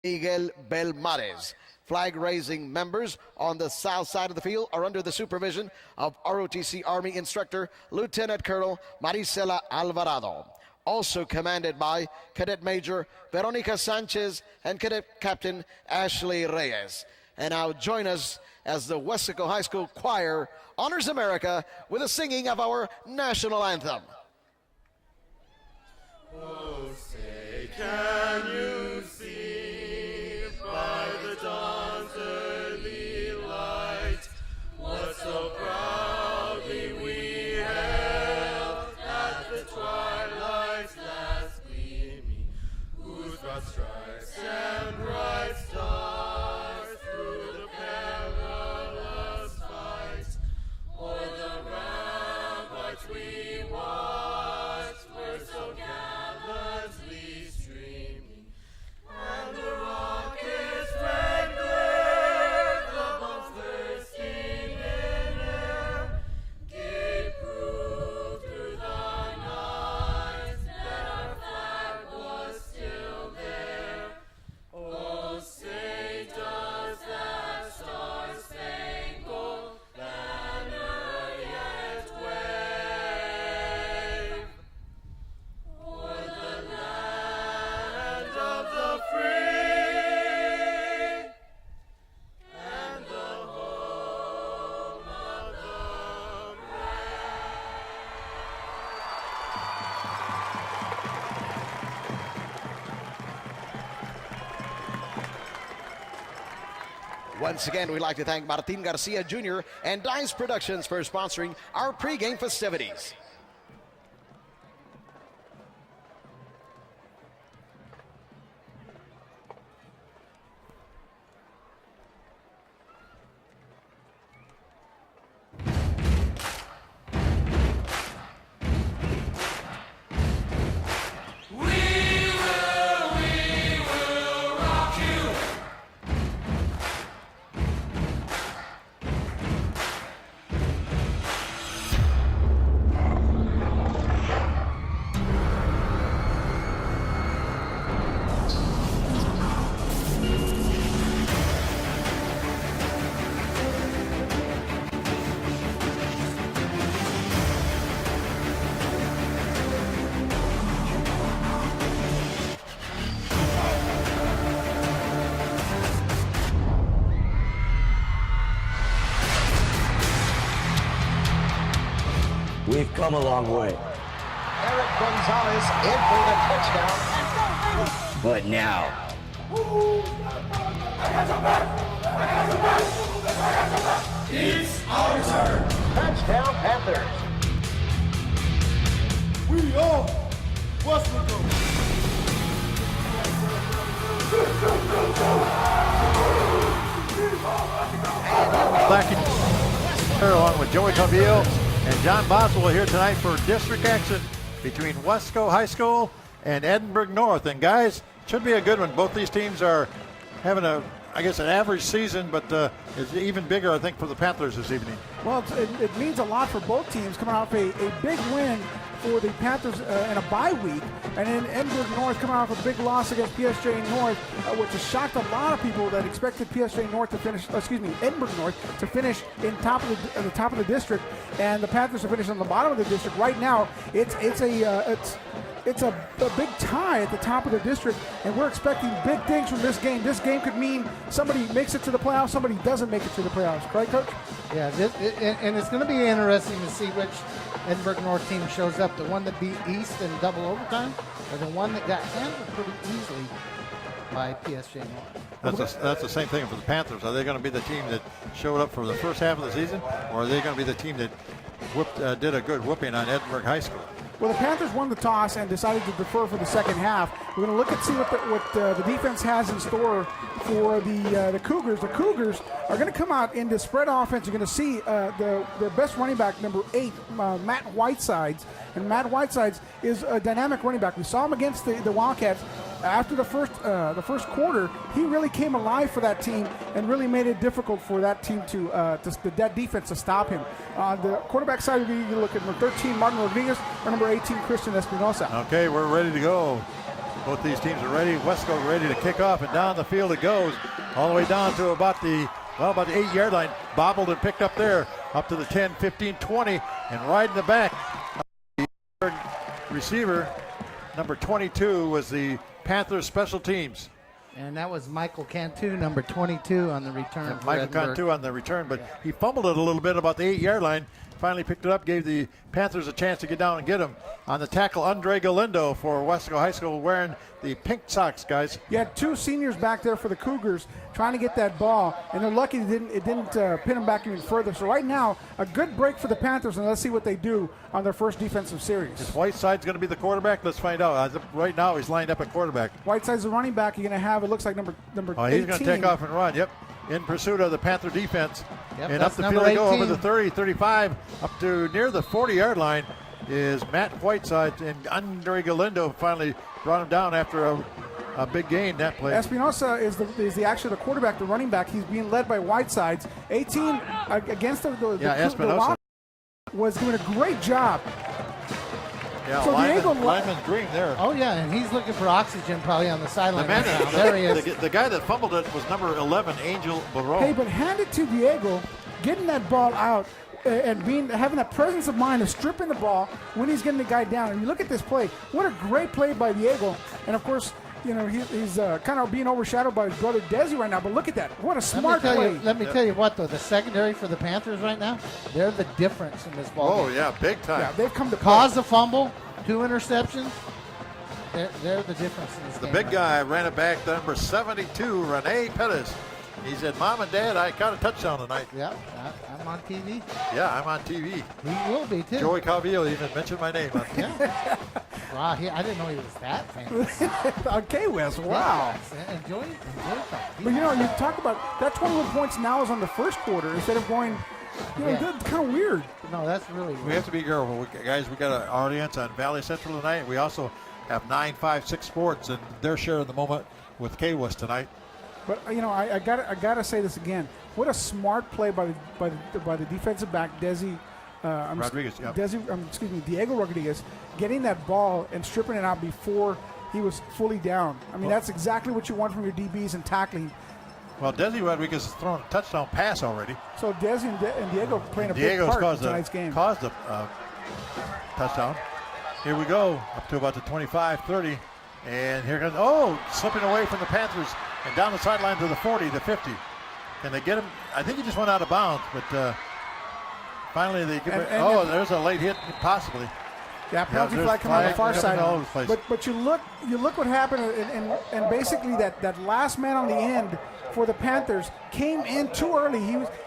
Miguel Belmares. Flag-raising members on the south side of the field are under the supervision of ROTC Army instructor Lieutenant Colonel Marisela Alvarado. Also commanded by Cadet Major Veronica Sanchez and Cadet Captain Ashley Reyes. And now join us as the Weslaco High School Choir honors America with the singing of our national anthem. Oh, say, can you see by the dawn's early light what so proudly we hailed at the twilight's last gleaming, whose broad stripes and bright stars through the perilous fight o'er the ramparts we watched were so gallantly streaming, and the rockets' red glare, the bombs bursting in air, gave proof through the night that our flag was still there. Oh, say does that star-spangled banner yet wave o'er the land of the free and the home of the brave? Once again, we'd like to thank Martin Garcia Jr. and Dice Productions for sponsoring our pregame festivities. We've come a long way. Eric Gonzalez in for the touchdown. But now, It's our turn. Touchdown Panthers. We are Weslaco. Back in along with Joey Cavillo and John Boswell here tonight for district action between Weslaco High School and Edinburg North. And guys, should be a good one. Both these teams are having an average season, but it's even bigger, I think, for the Panthers this evening. Well, it means a lot for both teams coming off a big win for the Panthers in a bye week, and then Edinburg North coming off a big loss against PSJ North, which has shocked a lot of people that expected PSJ North to finish, Edinburg North to finish in the top of the district, and the Panthers to finish on the bottom of the district. Right now, it's a big tie at the top of the district, and we're expecting big things from this game. This game could mean somebody makes it to the playoffs, somebody doesn't make it to the playoffs. Correct, Coach? Yeah, and it's going to be interesting to see which Edinburg North team shows up. The one that beat East in double overtime, or the one that got handled pretty easily by PSG North. That's the same thing for the Panthers. Are they going to be the team that showed up for the first half of the season, or are they going to be the team that did a good whooping on Edinburg High School? Well, the Panthers won the toss and decided to defer for the second half. We're going to look and see what the defense has in store for the Cougars. The Cougars are going to come out into spread offense. You're going to see their best running back, number 8, Matt Whitesides. And Matt Whitesides is a dynamic running back. We saw him against the Wildcats. After the first quarter, he really came alive for that team and really made it difficult for that team that defense to stop him. On the quarterback side, you look at number 13, Martin Rodriguez, or number 18, Christian Espinosa. Okay, we're ready to go. Both these teams are ready. Weslaco ready to kick off, and down the field it goes, all the way down to about the 8-yard line. Bobbled and picked up there, up to the 10, 15, 20, and right in the back. The receiver, number 22, was the Panthers special teams. And that was Michael Cantu, number 22 on the return. Michael Cantu on the return, but he fumbled it a little bit about the 8-yard line. Finally picked it up, gave the Panthers a chance to get down and get him. On the tackle, Andre Galindo for Weslaco High School, wearing the pink socks, guys. You had 2 seniors back there for the Cougars trying to get that ball, and they're lucky it didn't pin them back even further. So right now, a good break for the Panthers, and let's see what they do on their first defensive series. Is Whiteside's going to be the quarterback? Let's find out. Right now, he's lined up at quarterback. Whiteside's the running back. You're going to have, it looks like number 18. He's going to take off and run, yep. In pursuit of the Panther defense. Yep, and up the field they go over the 30, 35, up to near the 40-yard line is Matt Whiteside, and Andre Galindo finally brought him down after a big gain that play. Espinosa is the quarterback, the running back. He's being led by Whitesides. 18 against Espinosa was doing a great job. Yeah, so lineman's green there. Oh, yeah, and he's looking for oxygen probably on the sideline. There he is. The guy that fumbled it was number 11, Angel Barreau. Hey, but hand it to Diego, getting that ball out and having that presence of mind of stripping the ball when he's getting the guy down. And you look at this play, what a great play by Diego. And, of course, you know, he's kind of being overshadowed by his brother Desi right now. But look at that. What a smart play. Let me tell you what, though. The secondary for the Panthers right now, they're the difference in this ball game. Yeah, big time. Yeah, they've come to cause a fumble, 2 interceptions. They're the difference in this game. The big guy ran it back, the number 72, Rene Pettis. He said, Mom and Dad, I caught a touchdown tonight. Yeah, I'm on TV. Yeah, I'm on TV. He will be, too. Joey Calvillo even mentioned my name on TV. Yeah. Wow, I didn't know he was that famous. Okay, Wes, wow. Yeah, enjoy But, you know, you talk about that 21 points now is on the first quarter instead of going, you know, that's kind of weird. No, that's really weird. We have to be careful. Guys, we got an audience on Valley Central tonight. We also have 956 Sports and their share of the moment with K-West tonight. But you know, I gotta say this again. What a smart play by the defensive back Desi Rodriguez. Yep. Diego Rodriguez, getting that ball and stripping it out before he was fully down. I mean, that's exactly what you want from your DBs and tackling. Well, Desi Rodriguez has thrown a touchdown pass already. So Desi and Diego playing a big part in tonight's game. Caused a touchdown. Here we go, up to about the 25, 30. And here comes, slipping away from the Panthers and down the sideline to the 40, the 50. Can they get him? I think he just went out of bounds, but finally they give it. There's a late hit, possibly. Yeah, penalty flag coming on the far side. But you look what happened, and basically that last man on the end for the Panthers came in too early.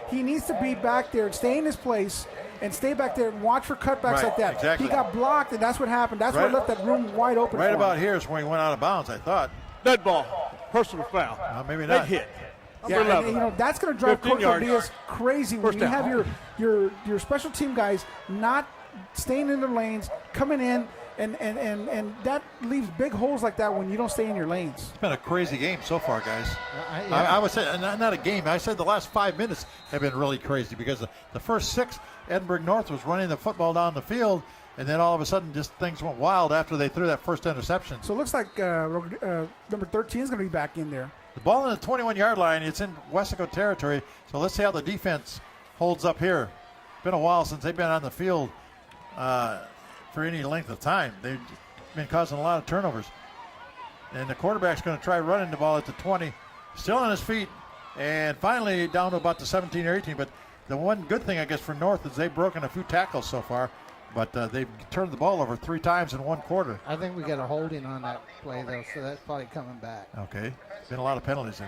He needs to be back there and stay in his place and stay back there and watch for cutbacks like that. Exactly. He got blocked, and that's what happened. That's what left that room wide open. Right for about him. here is when he went out of bounds, I thought. Dead ball. Personal foul. Maybe not. Big hit. Yeah, and, you know, that's going to drive Coach Diaz crazy when you have your special team guys not staying in their lanes, coming in, and that leaves big holes like that when you don't stay in your lanes. It's been a crazy game so far, guys. I would say, not a game, I said the last 5 minutes have been really crazy because the first 6, Edinburg North was running the football down the field, and then all of a sudden just things went wild after they threw that first interception. So it looks like number 13 is going to be back in there. The ball on the 21-yard line, it's in Weslaco territory, so let's see how the defense holds up here. It's been a while since they've been on the field for any length of time. They've been causing a lot of turnovers. And the quarterback's going to try running the ball at the 20, still on his feet, and finally down to about the 17 or 18. But the one good thing, I guess, for North is they've broken a few tackles so far, but they've turned the ball over 3 times in 1 quarter. I think we got a holding on that play, though, so that's probably coming back. Okay. Been a lot of penalties in.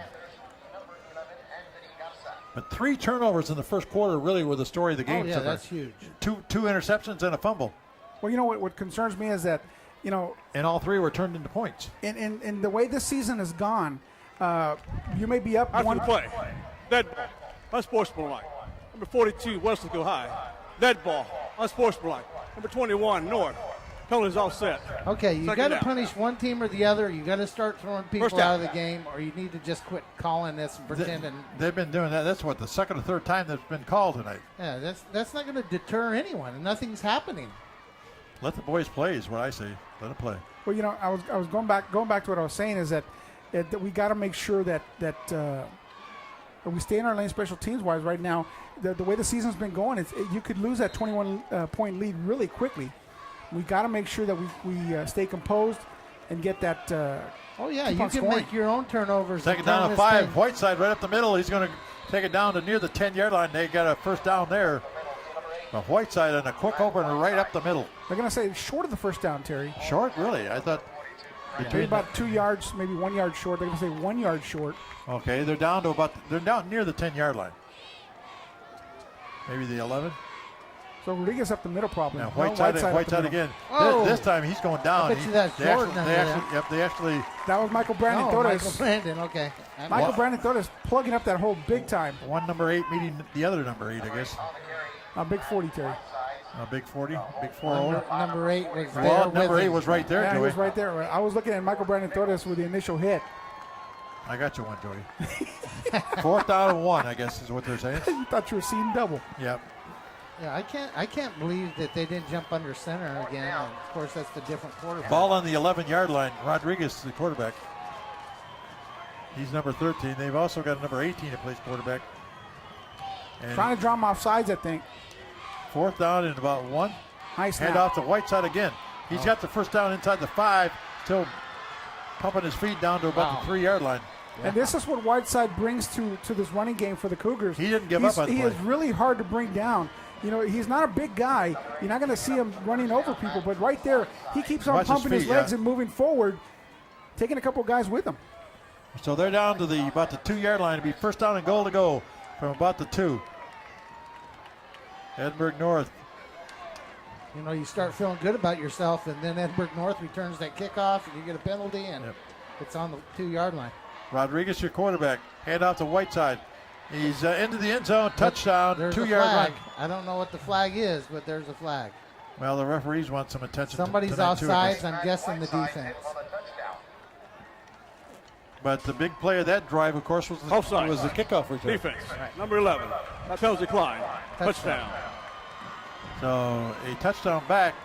But 3 turnovers in the first quarter really were the story of the game. Oh, yeah, that's huge. Two interceptions and a fumble. Well, you know what concerns me is that, you know, and all 3 were turned into points. In the way this season has gone, you may be up After one the play, dead ball, unsportsmanlike. Number 42, Weslaco High, dead ball, unsportsmanlike. Number 21, North, penalties all set. Okay, you got to down. punish one team or the other. You got to start throwing people out of the game, or you need to just quit calling this and pretending. They've been doing that. That's what, the second or third time that's been called tonight. Yeah, that's not going to deter anyone, and nothing's happening. Let the boys play is what I say. Let them play. Well, you know, I was going back to what I was saying is that we got to make sure that we stay in our lane special teams wise. Right now, the way the season's been going, you could lose that 21 point lead really quickly. We got to make sure that we stay composed and get that. Oh yeah, keep you on can scoring. make your own turnovers. Take it and down turn to this 5. thing. Whiteside right up the middle. He's going to take it down to near the 10-yard line. They got a first down there. But Whiteside and a quick opener right up the middle. They're going to say short of the first down, Terry. Short, really? I thought. Maybe about 2 yards, maybe 1 yard short. They're going to say 1 yard short. Okay, they're down near the 10-yard line. Maybe the 11. So Rodriguez up the middle probably. Now No, Whiteside up the middle. again. Oh. This time he's going down. I bet you that's Jordan under that. They actually. That was Michael Brandon Oh, Torres. Michael Brandon, okay. Michael Brandon Torres plugging up that hole big time. One number 8 meeting the other number 8, I guess. Big 40, Terry. Big 40, big 4. Number 8 was there. Well, number with 8 him. was right there, Yeah, he Joey. was right there. I was looking at Michael Brandon Torres with the initial hit. I got you one, Joey. 4th down and 1, I guess is what they're saying. You thought you were seeing double. Yep. Yeah, I can't believe that they didn't jump under center again. And of course, that's the different quarterback. Ball on the 11-yard line. Rodriguez, the quarterback. He's number 13. They've also got a number 18 that plays quarterback. And Trying to draw him off sides, I think. 4th down and about 1. Nice Hand snap. off to Whiteside again. He's got the first down inside the 5. Still pumping his feet down to about the 3-yard line. And this is what Whiteside brings to this running game for the Cougars. He didn't give up on the He play. is really hard to bring down. You know, he's not a big guy. You're not going to see him running over people, but right there, he keeps on Watch his pumping his feet, legs yeah. and moving forward, taking a couple guys with him. So they're down to about the 2-yard line. It'll be first down and goal to go from about the 2. Edinburg North. You know, you start feeling good about yourself, and then Edinburg North returns that kickoff, and you get a penalty, and it's on the 2-yard line. Rodriguez, your quarterback. Hand off to Whiteside. He's into the end zone. Touchdown. There's 2-yard a flag. run. I don't know what the flag is, but there's a flag. Well, the referees want some attention. Somebody's tonight, too, I guess. offsides. I'm guessing the defense. But the big play of that drive, of course, was the kickoff return. Defense. Number 11. That penalty decline. Touchdown. So a touchdown back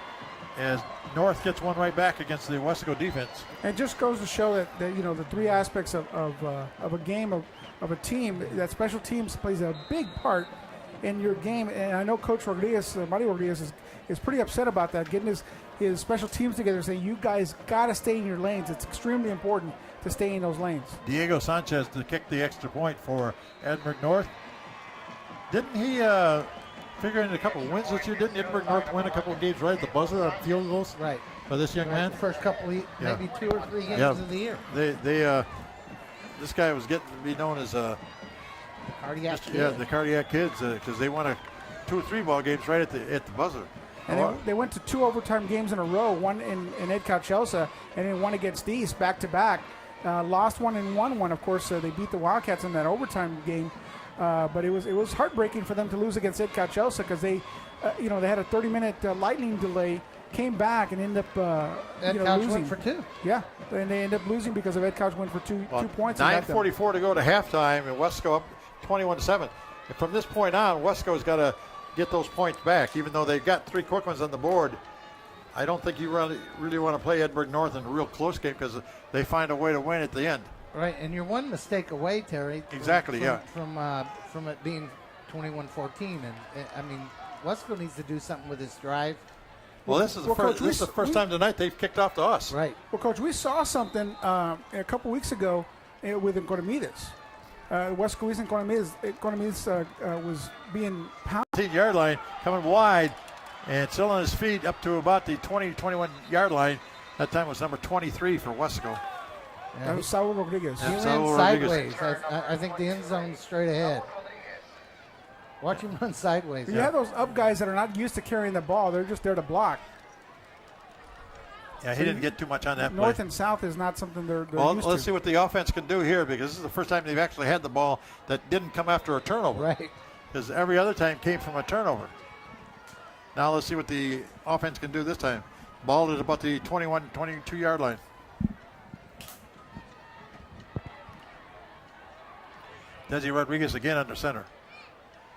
as North gets one right back against the Weslaco defense. And it just goes to show that you know, the three aspects of a game of a team, that special teams plays a big part in your game. And I know Coach Rodriguez, Mario Rodriguez, is pretty upset about that, getting his special teams together, saying you guys got to stay in your lanes. It's extremely important to stay in those lanes. Diego Sanchez to kick the extra point for Edinburg North. Didn't he figure in a couple of wins this year? Didn't Edinburg North win a couple of games right at the buzzer on field goals? Right. For this young man? The first couple, maybe 2 or 3 games of the year. This guy was getting to be known as Cardiac kid. Yeah, the cardiac kids, because they won 2 or 3 ball games right at the buzzer. And they went to 2 overtime games in a row, one in Ed Cauchelsa and then one against East back to back. Lost one and won one. Of course, they beat the Wildcats in that overtime game. But it was heartbreaking for them to lose against Ed Cauchelsa because they had a 30-minute lightning delay, came back and ended up Ed Couch losing. went for 2. Yeah, and they ended up losing because of Ed Couch went for two points. 9:44 to go to halftime, and Weslaco up 21-7. And from this point on, Weslaco's got to get those points back, even though they've got 3 quick ones on the board. I don't think you really want to play Edinburg North in a real close game because they find a way to win at the end. Right, and you're one mistake away, Terry. Exactly, from it being 21-14, and I mean, Weslaco needs to do something with this drive. Well, this is the first time tonight they've kicked off to us. Right. Well, Coach, we saw something a couple weeks ago with Economides. West Louisiana Economides was being pounded. 18-yard line coming wide and still on his feet up to about the 20-21-yard line. That time was number 23 for Weslaco. Yeah, that was Saul Rodriguez. He ran sideways. I think the end zone's straight ahead. Watch him run sideways. You have those up guys that are not used to carrying the ball. They're just there to block. Yeah, he didn't get too much on that North play. and South is not something they're well, used let's to. see what the offense can do here because this is the first time they've actually had the ball that didn't come after a turnover. Right. Because every other time came from a turnover. Now let's see what the offense can do this time. Ball at about the 22-yard line. Desi Rodriguez again under center.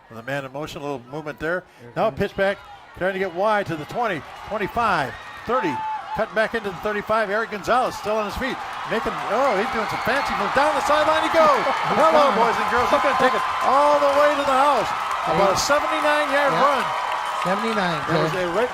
With a man in motion, a little movement there. Now a pitch back trying to get wide to the 20, 25, 30. Cut back into the 35. Eric Gonzalez still on his feet. He's doing some fancy moves. Down the sideline he goes. Hello, boys and girls. He's going to take it all the way to the house. About a 79-yard run. 79.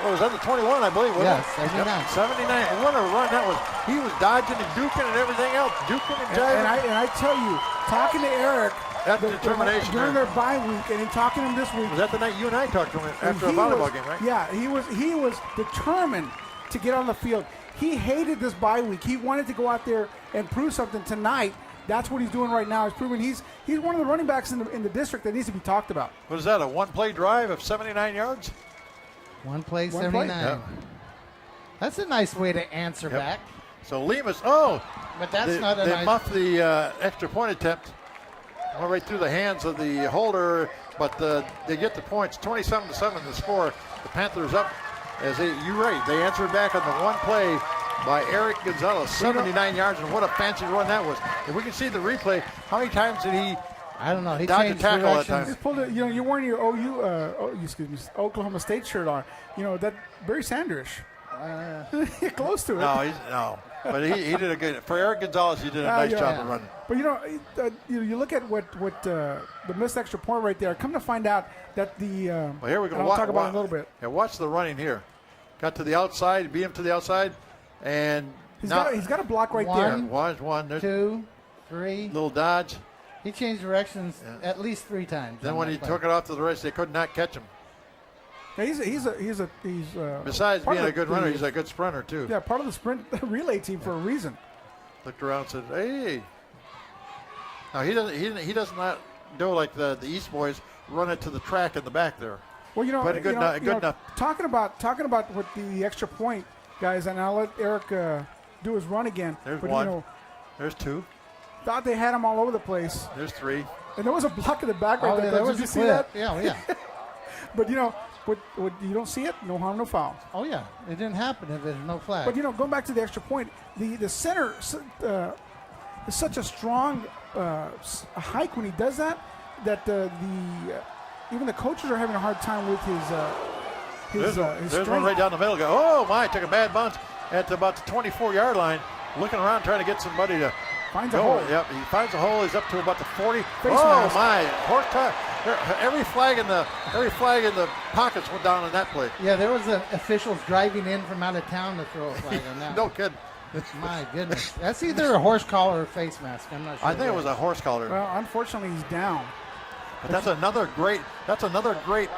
Was that the 21, I believe? Yes, 79. Yep, 79. And what a run that was. He was dodging and duking and everything else. Duking and jiving. And I tell you, talking to Eric, that's determination. During their bye week, and in talking to him this week. Was that the night you and I talked to him after a volleyball game, right? Yeah, he was determined to get on the field. He hated this bye week. He wanted to go out there and prove something tonight. That's what he's doing right now. He's proving he's one of the running backs in the district that needs to be talked about. What is that, a one-play drive of 79 yards? One play, One 79. play? Yep. That's a nice way to answer back. So Lemus, But that's not a they nice... muffed the extra point attempt. Went right through the hands of the holder, but they get the points. 27-7 the score. The Panthers up. You're right. They answered back on the one play by Eric Gonzalez, 79 yards, and what a fancy run that was. If we can see the replay, how many times did he? I don't know. He dodge changed a tackle that directions. time? Just pulled it. You're wearing your Oklahoma State shirt on. That Barry Sanders. Close to it. No. But he did a good. For Eric Gonzalez, he did a nice job of running. But you look at what the missed extra point right there. Come to find out that the. Well, here we go. I'll talk about it in a little bit. Yeah, watch the running here. Got to the outside, beat him to the outside, and he's got a block right there. One. There's 2, 3. little dodge. He changed directions at least 3 times. Then when he took it off to the race, they could not catch him. Yeah, he's Besides part being of a good runner, he's a good sprinter too. Yeah, part of the sprint relay team for a reason. Looked around and said, "Hey." Now he does not do like the East boys run it to the track in the back there. Well, but good enough. Talking about what the extra point, guys, and I'll let Eric do his run again. There's but, one. There's 2. Thought they had him all over the place. There's 3. And there was a block in the back right there. There was Did you a see clip. that? Yeah. But what you don't see it, no harm, no foul. Oh yeah, it didn't happen if there's no flag. But going back to the extra point, the center is such a strong hike when he does that even the coaches are having a hard time with his There's strength. one right down the middle. Oh my! Took a bad bounce at about the 24-yard line, looking around trying to get somebody to Finds a go. hole. Yep, he finds a hole. He's up to about the 40. mask. My! Horse tie. Every flag in the pockets went down on that play. Yeah, there was officials driving in from out of town to throw a flag on that. No kidding. My goodness, that's either a horse collar or a face mask. I'm not sure. I think it was a horse collar. Well, unfortunately, he's down. But that's another great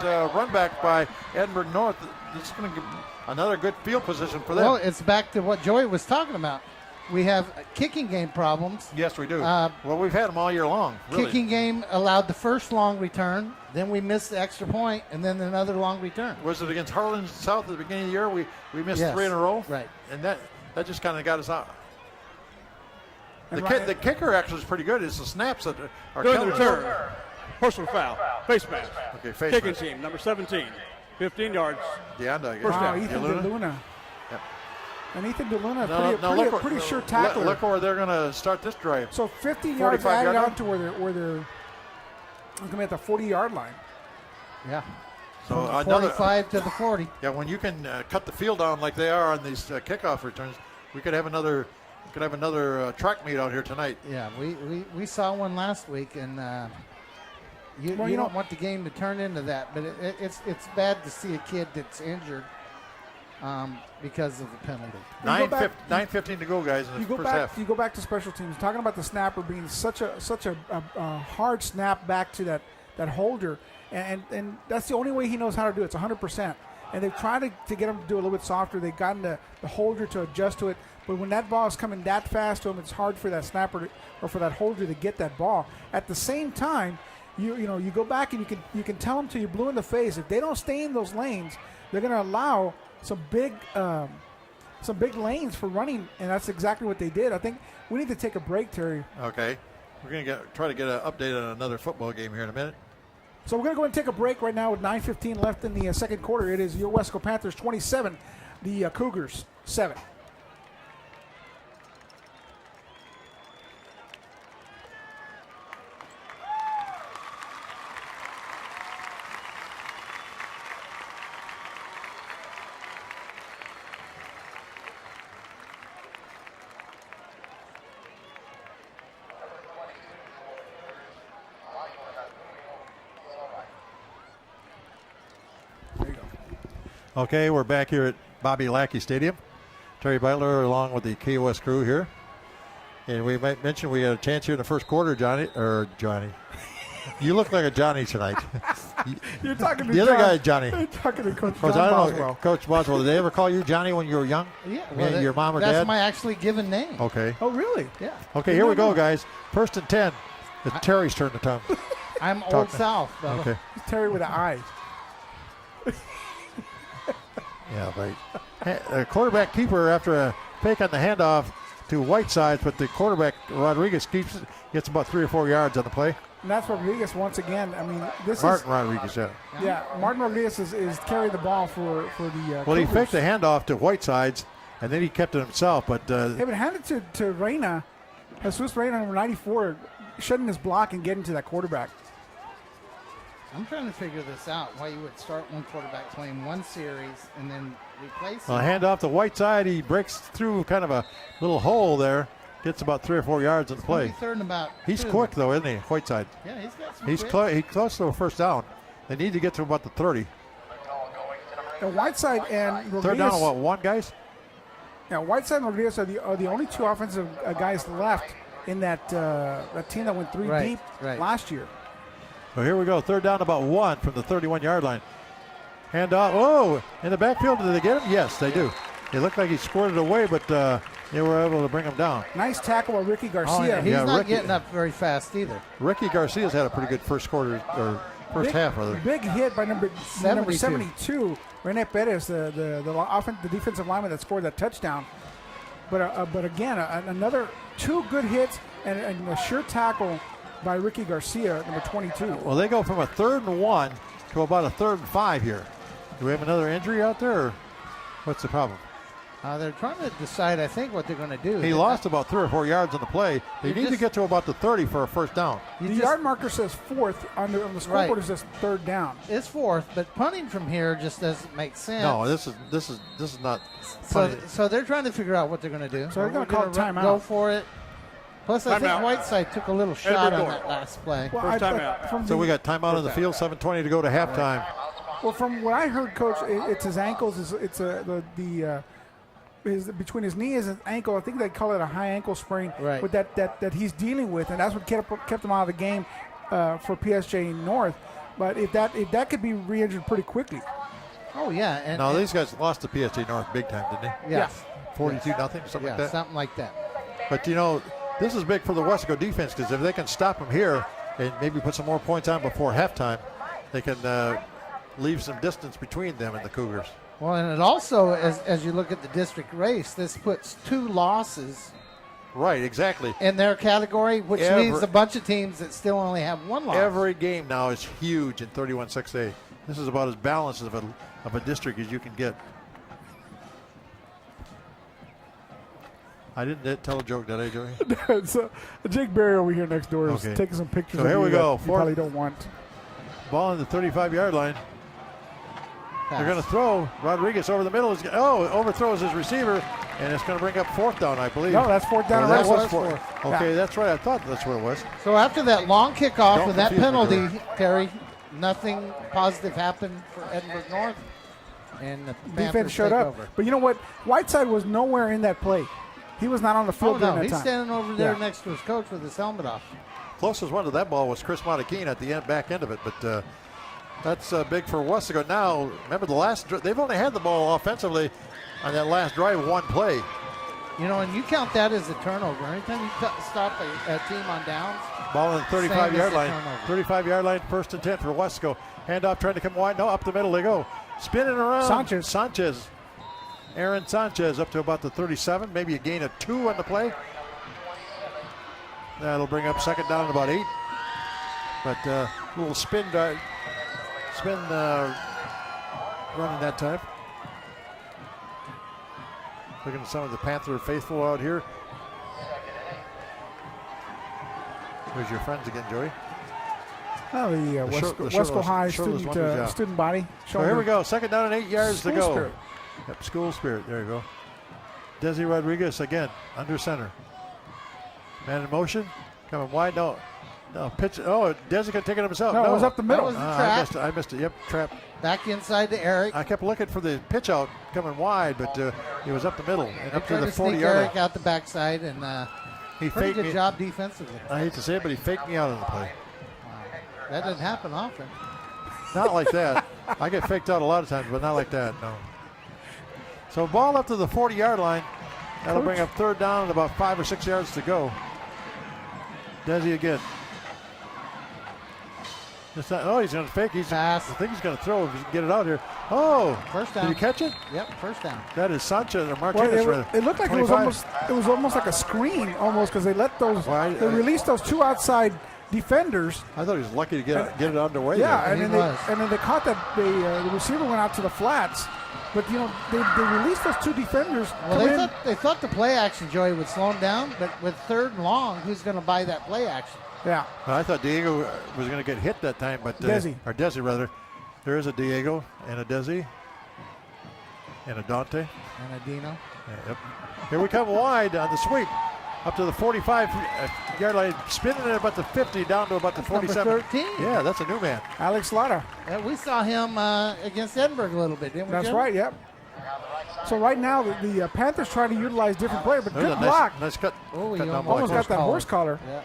run back by Edinburg North. This is going to give another good field position for them. Well, it's back to what Joey was talking about. We have kicking game problems. Yes, we do. Well, we've had them all year long. Really. Kicking game allowed the first long return, then we missed the extra point, and then another long return. Was it against Harlan South at the beginning of the year? We missed Yes. 3 in a row. Right. And that just kind of got us out. The kicker actually is pretty good. It's the snaps that are During the killing us. return, personal foul, face mask. Okay, face Kicking mask. team, number 17, 15 yards. DeAnda, I guess. First Wow, down. Ethan DeLuna. Yep. And Ethan DeLuna, Now look pretty sure tackler. Look where they're going to start this drive. So 15 yards 45 added yard on to where they're going to be at the 40-yard line. Yeah. So From another 45 to the 40. Yeah, when you can cut the field down like they are on these kickoff returns, we could have another track meet out here tonight. Yeah, we saw one last week, and you don't want the game to turn into that. But it's bad to see a kid that's injured because of the penalty. 9:15 to go, guys, in the first half. You go back to special teams. Talking about the snapper being such a hard snap back to that holder, and that's the only way he knows how to do it. It's 100%. And they've tried to get him to do it a little bit softer. They've gotten the holder to adjust to it. But when that ball is coming that fast to him, it's hard for that snapper or for that holder to get that ball. At the same time, you go back and you can tell them till you're blue in the face. If they don't stay in those lanes, they're going to allow some big lanes for running, and that's exactly what they did. I think we need to take a break, Terry. Okay, we're going to try to get an update on another football game here in a minute. So we're going to go ahead and take a break right now with 9:15 left in the second quarter. It is your Weslaco Panthers 27, the Cougars 7. Okay, we're back here at Bobby Lackey Stadium. Terry Butler along with the KOS crew here. And we might mention we had a chance here in the first quarter, Johnny. You look like a Johnny tonight. You're talking to the other guy, Johnny. You're talking to Coach Coach, John I don't Boswell. know, Coach Boswell, did they ever call you Johnny when you were young? Yeah, Your mom or that's dad? my actually given name. Okay. Oh, really? Yeah. Okay, here we go, guys. First and 10. It's Terry's turn to come. I'm Old South, brother. Okay. It's Terry with an eye. Yeah, right. A quarterback keeper after a fake on the handoff to Whiteside, but the quarterback, Rodriguez, gets about 3 or 4 yards on the play. And that's Rodriguez once again. I mean, Martin Rodriguez, yeah. Yeah, Martin Rodriguez is carrying the ball for the Well, he Cougars. faked the handoff to Whitesides, and then he kept it himself, but Hey, but hand it to Reyna. Jesus Reyna, number 94, shutting his block and getting to that quarterback. I'm trying to figure this out, why you would start one quarterback playing one series and then replace him. handoff to Whiteside. He breaks through kind of a little hole there, gets about 3 or 4 yards on the play. Third and about He's 2. quick, though, isn't he, Whiteside? Yeah, he's got some He's quick. close to a first down. They need to get to about the 30. And Whiteside and Rodriguez. Third down, what, 1, guys? Yeah, Whiteside and Rodriguez are the only 2 offensive guys left in that team that went 3 deep last year. Well, here we go. Third down, about 1 from the 31-yard line. Handoff. Oh, in the backfield. Did they get him? Yes, they do. It looked like he squirted away, but they were able to bring him down. Nice tackle by Ricky Garcia. Oh, yeah. He's not Ricky, getting up very fast either. Ricky Garcia's had a pretty good first quarter, or first half, rather. Big hit by number 72, Rene Perez, the defensive lineman that scored that touchdown. But again, another 2 good hits and a sure tackle by Ricky Garcia, number 22. Well, they go from a 3rd and 1 to about a 3rd and 5 here. Do we have another injury out there, or what's the problem? They're trying to decide, I think, what they're going to do. He lost about 3 or 4 yards on the play. They need to get to about the 30 for a first down. The yard marker says 4th on the scoreboard. It says 3rd down. It's 4th, but punting from here just doesn't make sense. No, this is not. So they're trying to figure out what they're going to do. So they're going to call timeout. Go for it. Plus, I think Timeout. Whiteside took a little shot on that last play. Well, First timeout. So we got timeout on the field, 7:20 to go to halftime. Well, from what I heard, Coach, it's his ankles. It's between his knee and his ankle. I think they call it a high ankle sprain. Right. With that he's dealing with, and that's what kept him out of the game for PSG North. But if that could be re-injured pretty quickly. Oh yeah. And, No, these guys lost to PSG North big time, didn't they? Yeah. 42-0, something like that. Something like that. But this is big for the Weslaco defense, because if they can stop them here and maybe put some more points on before halftime, they can leave some distance between them and the Cougars. Well, and it also, as you look at the district race, this puts 2 losses Right, exactly. in their category, which leaves a bunch of teams that still only have 1 loss. Every game now is huge in 31-6A. This is about as balanced of a district as you can get. I didn't tell a joke, did I, Joey? So Jake Berry over here next door is Okay. taking some pictures. So here we go. You probably don't want. Ball on the 35-yard line. Pass. They're going to throw. Rodriguez over the middle. Overthrows his receiver, and it's going to bring up 4th down, I believe. No, that's 4th down. Oh, that and was fourth. Okay, that's right. I thought that's what it was. So after that long kickoff Don't with that confuse me, penalty, Terry, nothing positive happened for Edinburg North, and the Defense Panthers showed take up. over. But you know what? Whiteside was nowhere in that play. He was not on the field Oh during no, that he's time. standing over there Yeah. next to his coach with his helmet off. Closest one to that ball was Chris Montequin at the back end of it, but that's big for Weslaco. Now, remember they've only had the ball offensively on that last drive, 1 play. You know, and you count that as a turnover. Anytime you stop a team on downs, Ball on the Same 35-yard as the line. turnover. 35-yard line, 1st and 10 for Weslaco. Handoff trying to come wide. No, up the middle they go. Spinning around. Sanchez. Aaron Sanchez up to about the 37. Maybe a gain of 2 on the play. That'll bring up 2nd down and about 8. But a little spin running that time. Looking at some of the Panther faithful out here. Where's your friends again, Joey? Oh, the Wesco High student body. So here we go. 2nd down and 8 yards to go. Spirit. Yep, school spirit. There you go. Desi Rodriguez again, under center. Man in motion. Coming wide. No. No, pitch. Oh, Desi could take it himself. No, it was up the middle. That was the trap. I missed it. Yep, trap. Back inside to Eric. I kept looking for the pitch out coming wide, but it was up the middle and up to the 40 yard Eric line. out the backside, and He pretty faked good me. job defensively. I hate to say it, but he faked me out of the play. That doesn't happen often. Not like that. I get faked out a lot of times, but not like that. No. So ball up to the 40 yard line. That'll bring up third down and about 5 or 6 yards to go. Desi again. He's going to fake. Pass. I think he's going to throw if he can get it out here. Oh, First down. Did you catch it? Yep, first down. That is Sanchez or Well, Martinez. rather. it looked like 25. it was almost like a screen almost because they let those Well, they released those two outside defenders. I thought he was lucky to get it underway. Yeah, there. and then they caught that the receiver went out to the flats, but they released those two defenders. Well, they thought the play action, Joey, would slow him down, but with third and long, who's going to buy that play action? Yeah. Well, I thought Diego was going to get hit that time, but Desi rather. There is a Diego and a Desi and a Dante. And a Dino. Yep. Here we come wide on the sweep. Up to the 45 yard line, spinning at about the 50 down to about the 47. Number 13. Yeah, that's a new man. Alex Lara. We saw him against Edinburg a little bit, didn't we? That's Jim? right. Yep. So right now the Panthers try to utilize different players, but There's good a block. Nice cut. Oh, he cut down almost Almost block. got that horse collar. Yeah.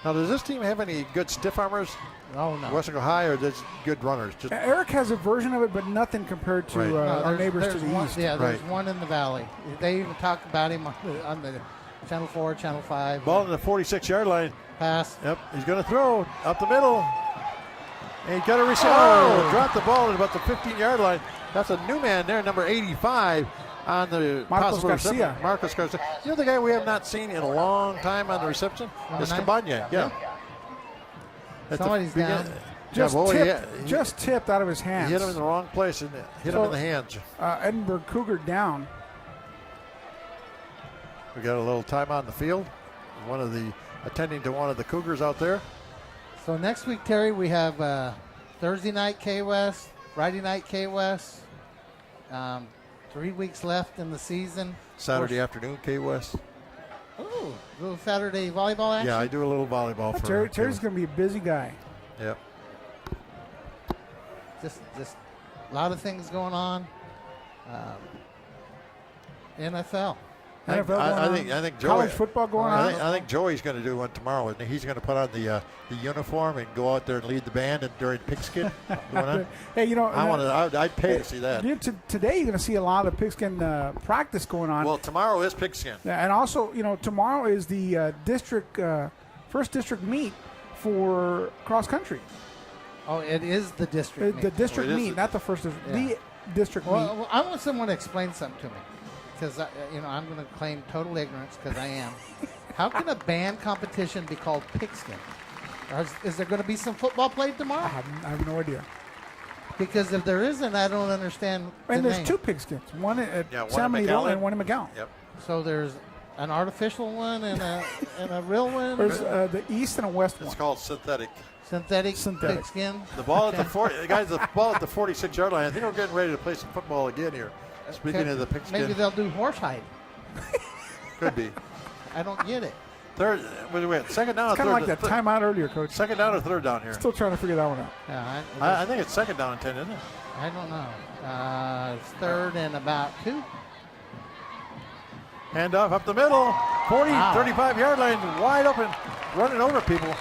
Now, does this team have any good stiff armers? Oh, no. Weslaco High, or just good runners? Just Eric has a version of it, but nothing compared to Right. our neighbors to the one, east. Yeah, there's Right. one in the valley. They even talked about him on the Channel 4, Channel 5. ball to the 46 yard line. Pass. Yep, he's going to throw up the middle. And he's got to receive. Oh, dropped the ball at about the 15 yard line. That's a new man there, number 85 on the Marcos possible reception. Garcia. Marcos Garcia. You know the guy we have not seen in a long time on the reception? Number It's 9? Cabana. Yeah. At the Somebody's down. Just tipped out of his hands. He hit him in the wrong place and hit him in the hands. Edinburg Cougar down. We got a little time on the field. One of the attending to one of the Cougars out there. So next week, Terry, we have Thursday night K-West, Friday night K-West. 3 weeks left in the season. Saturday afternoon, K West. Ooh, little Saturday volleyball action. Yeah, I do a little volleyball for Terry's going to be a busy guy. Yep. Just a lot of things going on. NFL. I think Joey, college football going on. I think Joey's going to do one tomorrow. And he's going to put on the uniform and go out there and lead the band and during pigskin. Hey, I'd pay to see that. Today you're going to see a lot of pigskin practice going on. Well, tomorrow is pigskin. Yeah, and also, tomorrow is the first district meet for cross country. Oh, it is the district. The district meet, not the first. The district meet. Well, I want someone to explain something to me, because I'm going to claim total ignorance, because I am. How can a band competition be called pigskin? Is there going to be some football played tomorrow? I have no idea. Because if there isn't, I don't understand. And there's name. two pigskins, one at one San in Miguel McAllen. and one in McGowan. Yep. So there's an artificial one and a real one. There's the east and a west It's one. called synthetic. Synthetic pigskin. The ball at the 40, guys. The ball at the 46 yard line. I think we're getting ready to play some football again here. Speaking of the pigskin, Maybe they'll do horsehide. could be. I don't get it. Third, wait, second down. It's kind of like that timeout earlier, Coach. Second down or third down here? Still trying to figure that one out. Yeah, I think it's second down and 10, isn't it? I don't know. It's third and about 2. Hand off up the middle. 40, 35 yard line, wide open, running over people.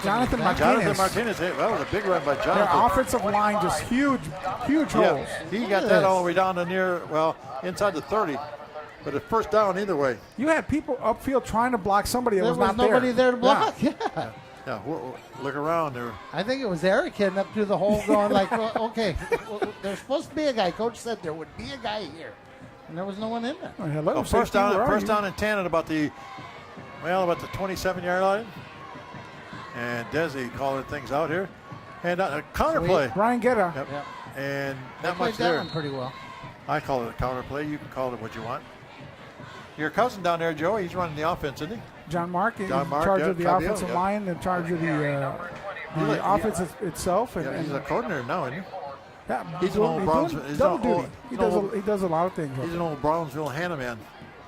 Jonathan Jonathan Martinez. Hey, that was a big run by Jonathan. Their offensive line just huge holes. He got that all the way down to inside the 30. But it's first down either way. You had people upfield trying to block somebody that There was not nobody there to block. Yeah. Yeah, look around there. I think it was Eric heading up to the hole going like, well, okay, there's supposed to be a guy. Coach said there would be a guy here. And there was no one in there. Oh, hello, first down and 10 at about the 27 yard line. And Desi calling things out here. And a counter play. Brian Guetta. Yep. Yep. And They not played much that there. one pretty well. I call it a counter play. You can call it what you want. Your cousin down there, Joe, he's running the offense, isn't he? John Mark is in John Mark, charge yeah, of the Fabio, offensive yeah. line, in charge of the offense itself. And, Yeah, he's a coordinator now, isn't he? yeah, he's an old Brownsville. doing double duty. He does a lot of things. He's an old Brownsville Hannah man.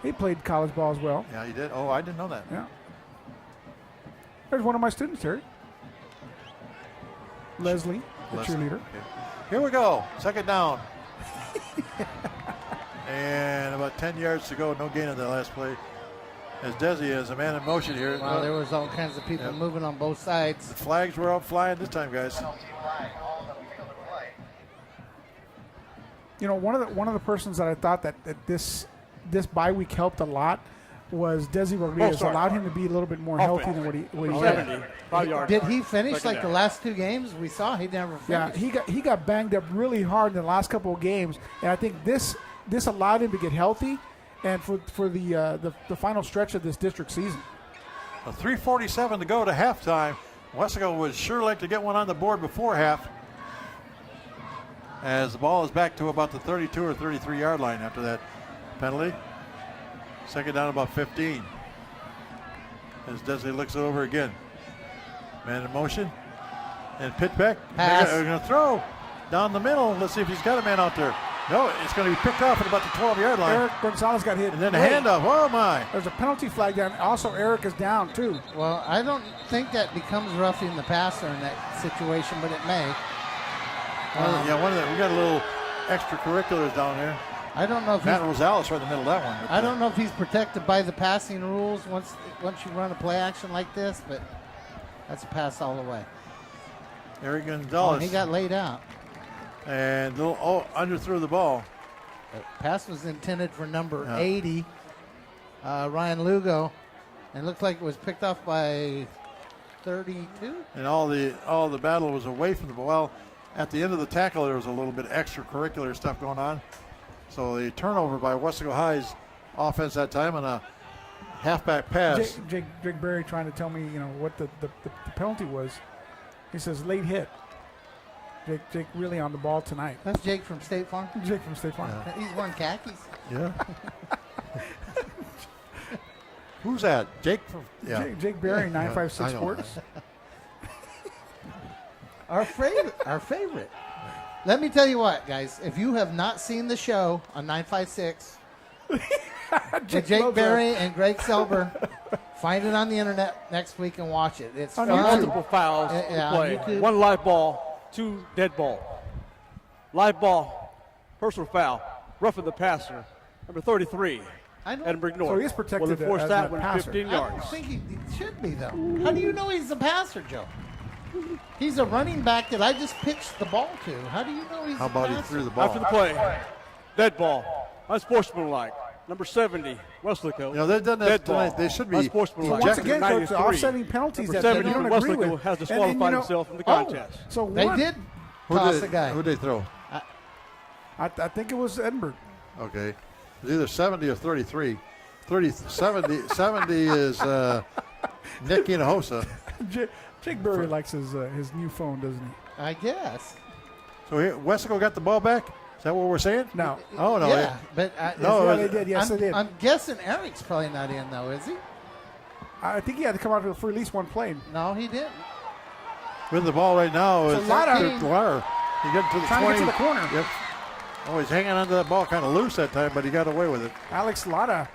He played college ball as well. Yeah, he did. Oh, I didn't know that. Yeah. There's one of my students here. Leslie, the cheerleader. Okay. Here we go. Second down. And about 10 yards to go. No gain on the last play. As Desi is a man in motion here. Wow, there was all kinds of people moving on both sides. The flags were out flying this time, guys. You know, one of the persons that I thought that this bye week helped a lot was Desi Rodriguez. Allowed him to be a little bit more healthy than what he had. 5 yards. Did he finish like the last 2 games? We saw he never finished. Yeah, he got banged up really hard in the last couple of games, and I think this allowed him to get healthy, and for the final stretch of this district season. 3:47 to go to halftime. Weslaco would sure like to get one on the board before half, as the ball is back to about the 32 or 33 yard line after that penalty. Second down, about 15. As Desi looks it over again. Man in motion. And pitch back. Pass. They're going to throw down the middle. Let's see if he's got a man out there. No, it's going to be picked off at about the 12-yard line. Eric Gonzalez got hit. And then a handoff. Oh, my. There's a penalty flag down. Also, Eric is down, too. Well, I don't think that becomes roughing the passer in that situation, but it may. We got a little extracurriculars down there. I don't know if Matt Rosales right in the middle of that one. I don't know if he's protected by the passing rules once you run a play action like this, but that's a pass all the way. Eric Gonzalez. He got laid out. And underthrew the ball. The pass was intended for number 80, Ryan Lugo, and looked like it was picked off by 32. And all the battle was away from the ball. Well, at the end of the tackle, there was a little bit of extracurricular stuff going on. So the turnover by Weslaco High's offense that time on a halfback pass. Jake Berry trying to tell me, what the penalty was. He says late hit. Jake really on the ball tonight. That's Jake from State Farm. Jake from State Farm. Yeah. He's wearing khakis. Yeah. Who's that? Jake from Jake Berry, 956 Sports. Our favorite. Let me tell you what, guys. If you have not seen the show on 956 with Jake Berry and Greg Selber, find it on the internet next week and watch it. It's fun. Multiple fouls to play. 1 live ball, 2 dead ball. Live ball, personal foul, roughing the passer. Number 33, Edinburg North. So he's protected will enforce as that a one passer. 15 I yards. don't think he should be, though. How do you know he's a passer, Joe? He's a running back that I just pitched the ball to. How do you know he's How a about passer? he threw the ball? After the play, dead ball, unsportsmanlike. Number 70, Weslaco. They've done that dead tonight. ball. They should be Unsportsmanlike. Once again, Coach, 93. offsetting penalties Number that 70 you don't from agree Weslaco with. has disqualified himself from the contest. So They did toss a guy. Who'd they throw? I think it was Edinburg. Okay. It's either 70 or 33. 70 is Nick Hinojosa. Jake Berry likes his new phone, doesn't he? I guess. So here, Weslaco got the ball back? Is that what we're saying? No. Oh, no. Yeah, but they did. Yes, they did. I'm guessing Eric's probably not in, though, is he? I think he had to come out for at least one play. No, he didn't. With the ball right now is Lara. He got to the Trying 20. to get to the corner. Yep. Oh, he's hanging onto that ball kind of loose that time, but he got away with it. Alex Lada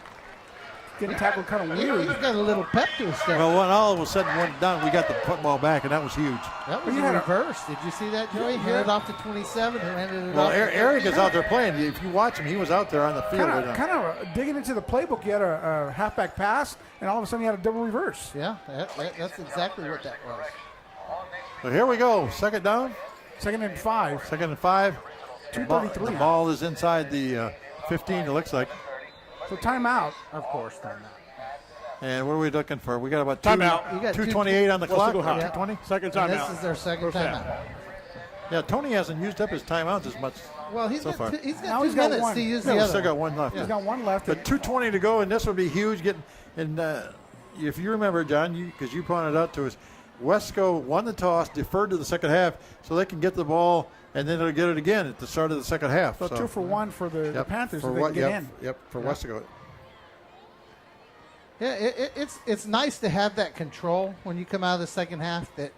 getting tackled kind of He's weird. got a little pep to his step. Well, when all was said and when done, we got the football back, and that was huge. That was a reverse. Did you see that, Joey? Handed off to 27 and ended it Well, off. Eric is out there playing. If you watch him, he was out there on the field right now. Kind of digging into the playbook. You had a halfback pass, and all of a sudden you had a double reverse. Yeah, that's exactly what that was. So here we go. Second down. Second and 5. Second and 5. 2:33. The ball is inside the 15, it looks like. So timeout. Of course, timeout. And what are we looking for? We got about Timeout. You got 2:28 on the clock. Weslaco High. 2:20. Second And timeout. this is their second First half. timeout. Yeah, Tony hasn't used up his timeouts as much. Well, he's So got far. he's got Now 2 he's got minutes one. to use Yeah, the we other. still got one left. He's got one left. But 2:20 to go, and this would be huge. If you remember, John, because you pointed out to us, Weslaco won the toss, deferred to the second half, so they can get the ball, and then they'll get it again at the start of the second half. So 2 for 1 for the Panthers, so they can get in. Yep, for Weslaco. Yeah, it's nice to have that control when you come out of the second half. That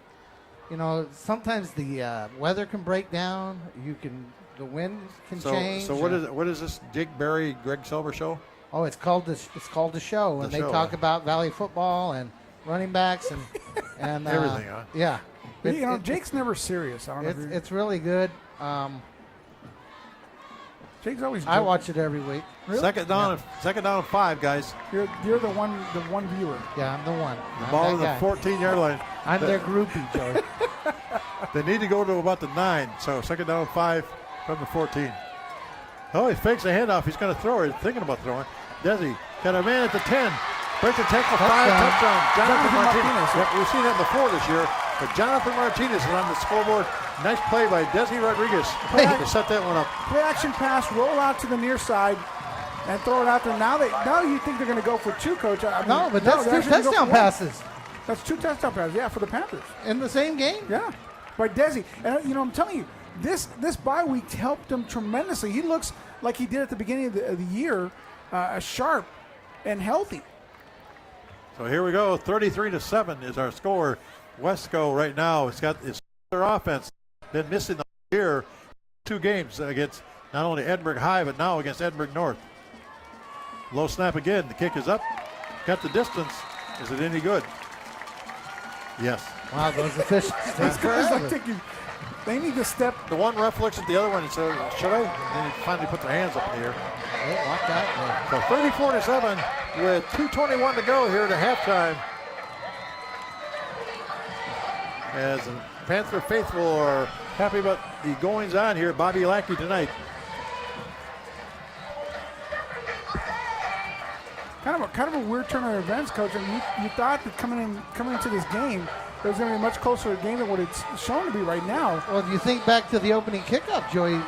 sometimes the weather can break down. The wind can change. So what is this Jake Berry, Greg Silver show? Oh, it's called the show, and they talk about Valley football and running backs, and everything, huh? Yeah. Jake's never serious. I don't know. It's really good. Jake's always. I watch it every week. Really? Second down and 5, guys. You're the one viewer. Yeah, I'm the one. The ball to the 14-yard line. I'm their groupie, Joey. They need to go to about the 9, so second down and 5 from the 14. Oh, he fakes a handoff. He's going to throw it. He's thinking about throwing. Desi got a man at the 10. Breaks a tackle, 5, touchdown. Jonathan Martinez. Yep, we've seen that before this year. But Jonathan Martinez is on the scoreboard. Nice play by Desi Rodriguez to set that one up. Play action pass, roll out to the near side, and throw it out there. Now you think they're going to go for 2, Coach? That's 2 touchdown passes. That's 2 touchdown passes, yeah, for the Panthers. In the same game? Yeah, by Desi. And, I'm telling you, this bye week helped him tremendously. He looks like he did at the beginning of the year, sharp and healthy. So here we go. 33-7 is our score. Weslaco right now has got their offense been missing the year 2 games against not only Edinburg High but now against Edinburg North. Low snap again. The kick is up. Got the distance. Is it any good? Yes. Wow, those officials. They need to step. The one ref looks at the other one and says, should I? And they finally put their hands up in the air. Locked out. So 34-7 with 2:21 to go here to halftime. As the Panther faithful are happy about the goings on here at Bobby Lackey tonight. Kind of a weird turn of events, Coach. I mean, you thought that coming into this game, it was going to be a much closer game than what it's shown to be right now. Well, if you think back to the opening kickoff, Joey,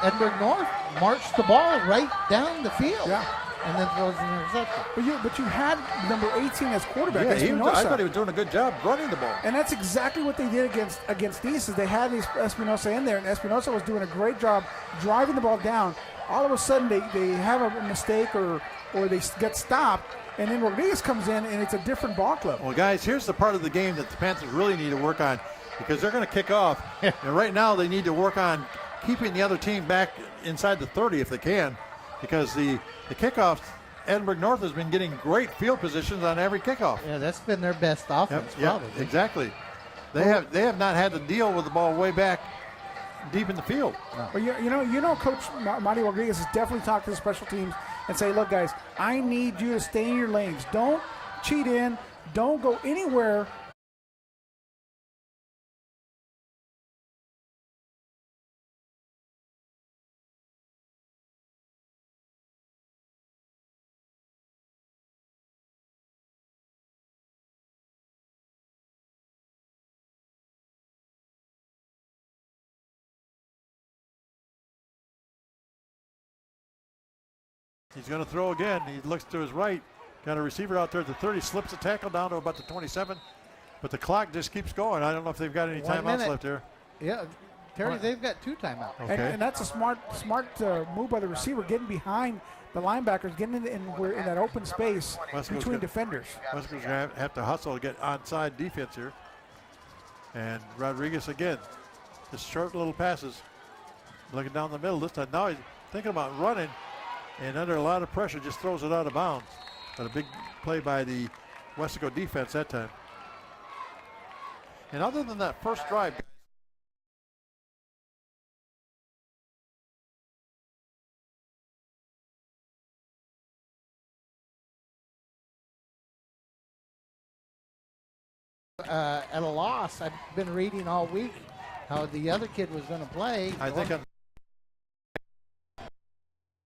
Edinburg North marched the ball right down the field. Yeah. And then throws an interception. But you had number 18 as quarterback. Yeah, I thought he was doing a good job running the ball. And that's exactly what they did against East. Is they had Espinosa in there, and Espinosa was doing a great job driving the ball down. All of a sudden, they have a mistake or they get stopped, and then Rodriguez comes in, and it's a different ball club. Well, guys, here's the part of the game that the Panthers really need to work on because they're going to kick off. And right now, they need to work on keeping the other team back inside the 30 if they can, because the kickoffs, Edinburg North has been getting great field positions on every kickoff. Yeah, that's been their best offense, probably. Yeah, exactly. They have not had to deal with the ball way back deep in the field. No. Well, you know, Coach Marty Rodriguez has definitely talked to the special teams and say, look, guys, I need you to stay in your lanes. Don't cheat in. Don't go anywhere. He's going to throw again. He looks to his right. Got a receiver out there at the 30. Slips the tackle down to about the 27. But the clock just keeps going. I don't know if they've got any timeouts left here. Yeah, Terry, they've got 2 timeouts. Okay. And that's a smart move by the receiver, getting behind the linebackers, getting in that open space between defenders. Weslaco's going to have to hustle to get onside defense here. And Rodriguez again. Just short little passes. Looking down the middle this time. Now he's thinking about running. And under a lot of pressure, just throws it out of bounds. But a big play by the Weslaco defense that time. And other than that first drive, at a loss. I've been reading all week how the other kid was going to play. I think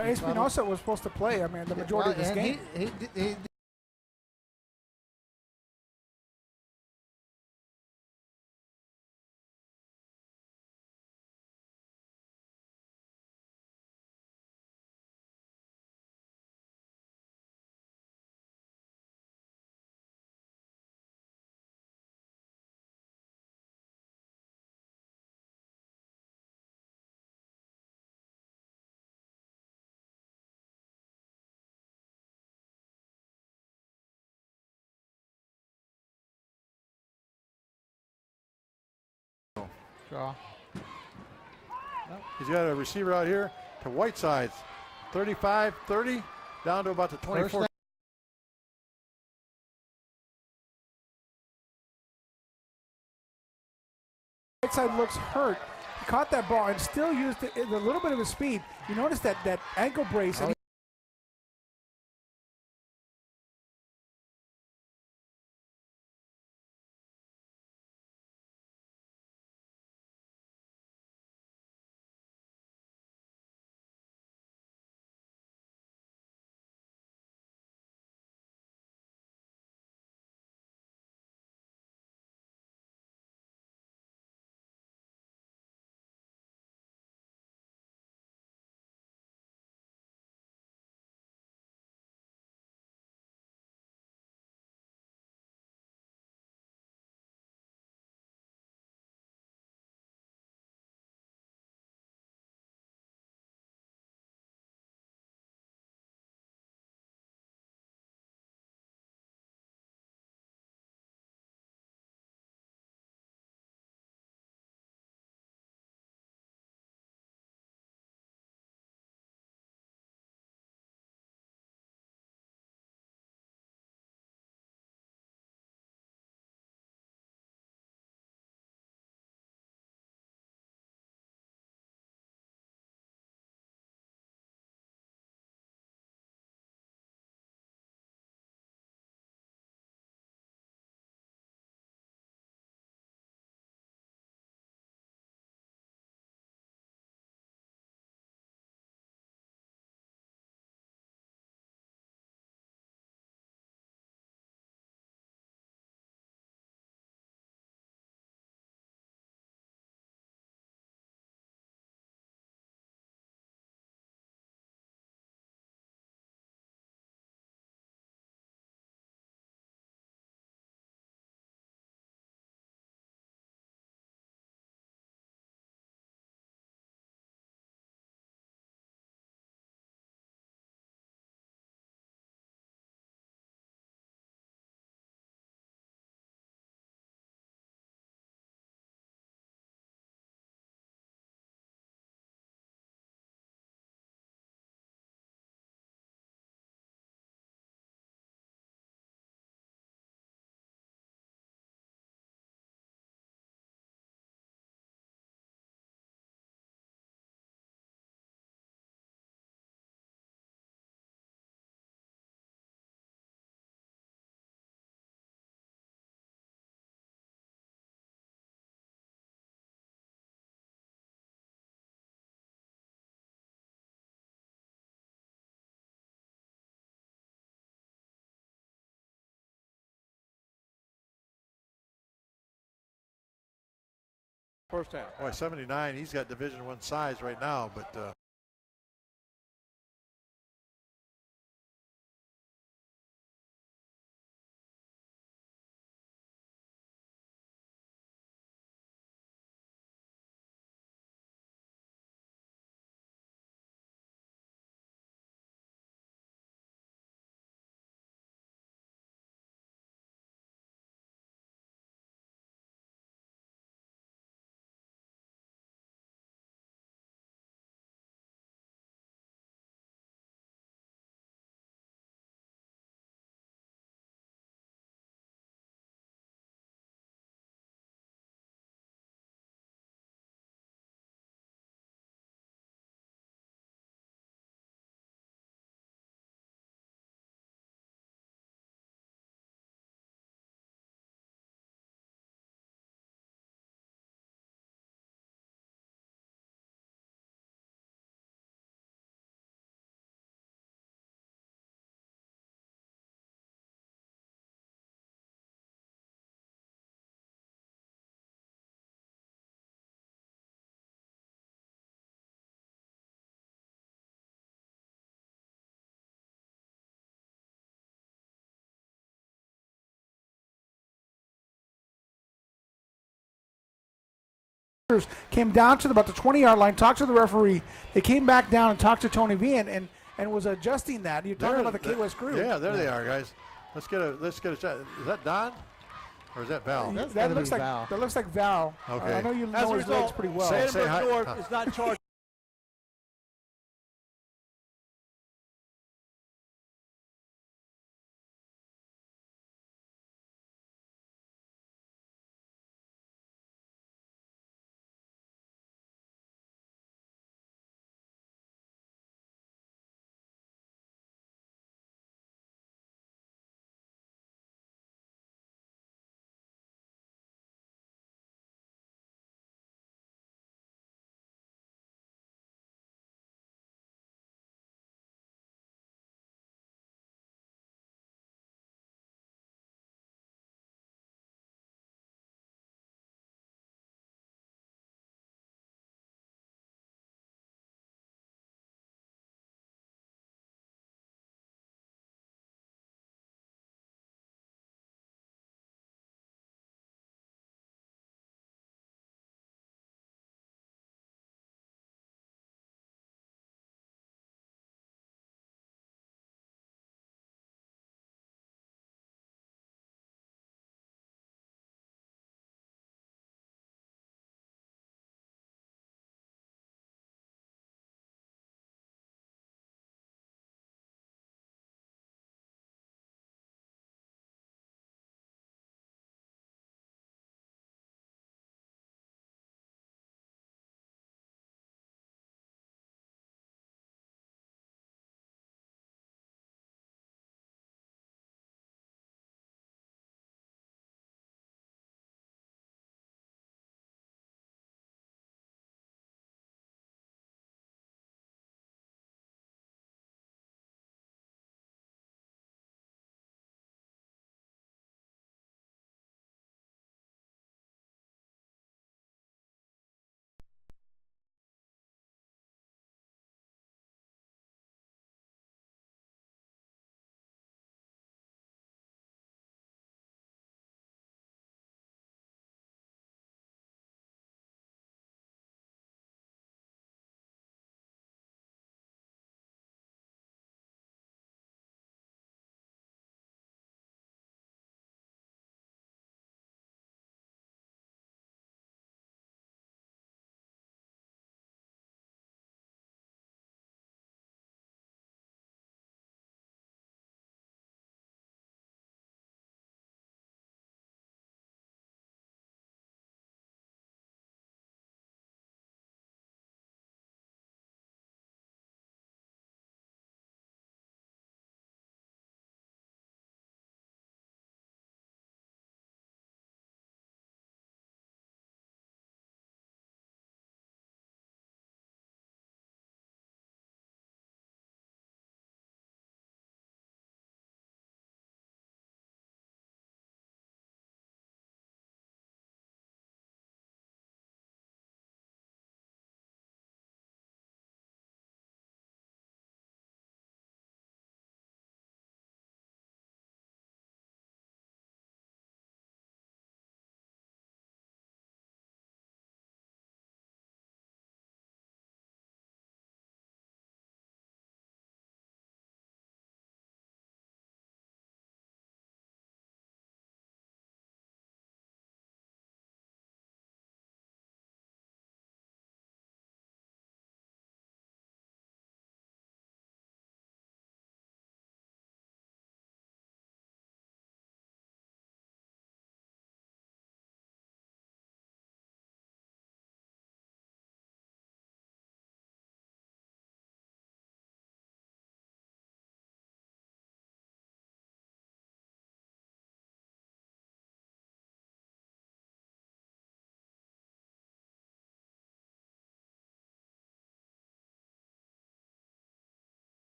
Espinosa was supposed to play. I mean, the majority of this game. He draw. He's got a receiver out here to Whitesides. 35-30 down to about the 24. outside looks hurt. He caught that ball and still used a little bit of his speed. You notice that ankle brace. And First half. Boy, 79, he's got Division I size right now, but came down to about the 20-yard line, talked to the referee. They came back down and talked to Tony V and was adjusting that. You're talking about the K-West crew. Yeah, there they are, guys. Let's get a shot. Is that Don? Or is that Val? That looks like Val. Okay. I know you know his legs pretty well. Edinburg North is not charged.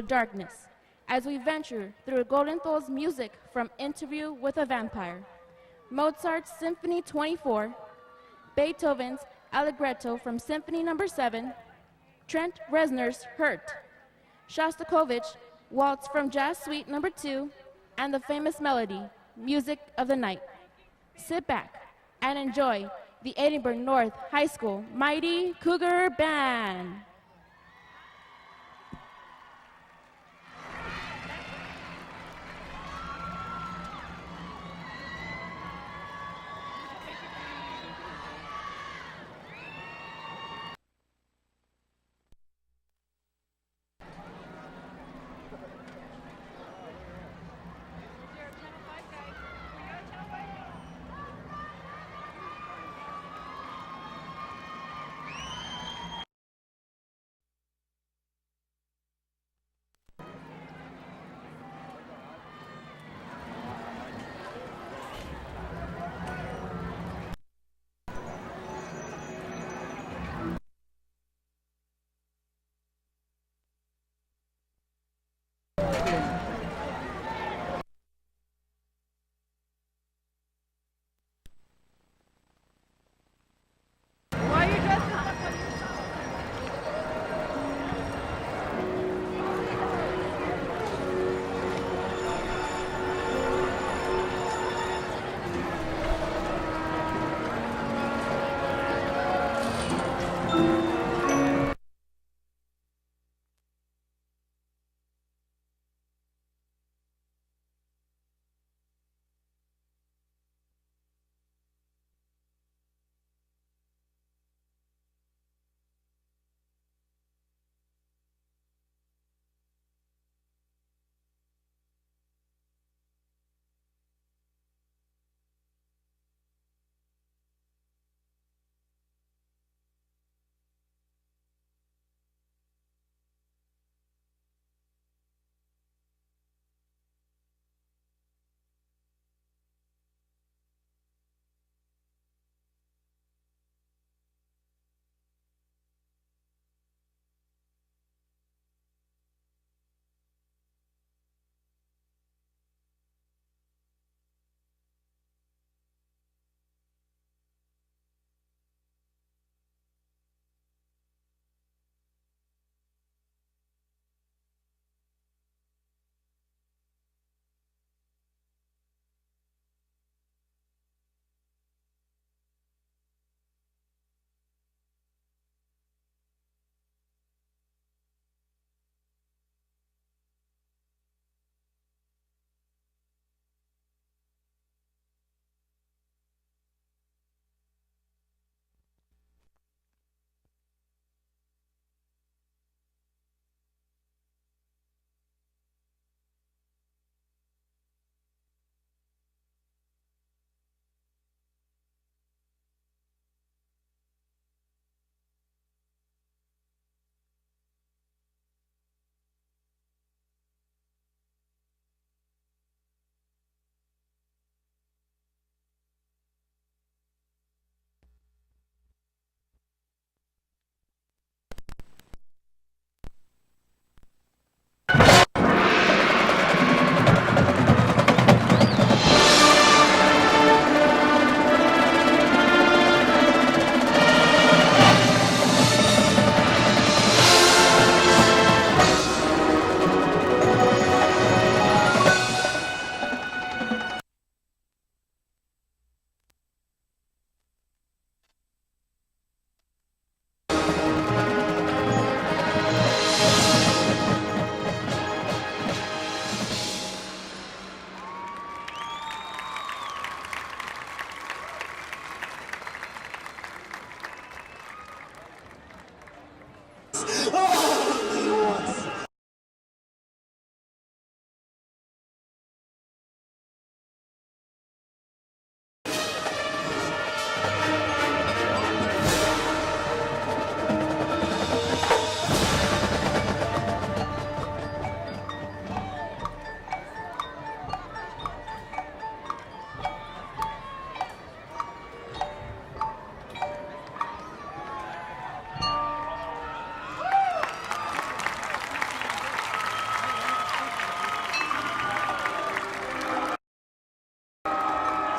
Darkness, as we venture through Goldenthal's music from Interview with a Vampire, Mozart's Symphony 24, Beethoven's Allegretto from Symphony No. 7, Trent Reznor's Hurt, Shostakovich Waltz from Jazz Suite No. 2, and the famous melody, Music of the Night. Sit back and enjoy the Edinburg North High School Mighty Cougar Band.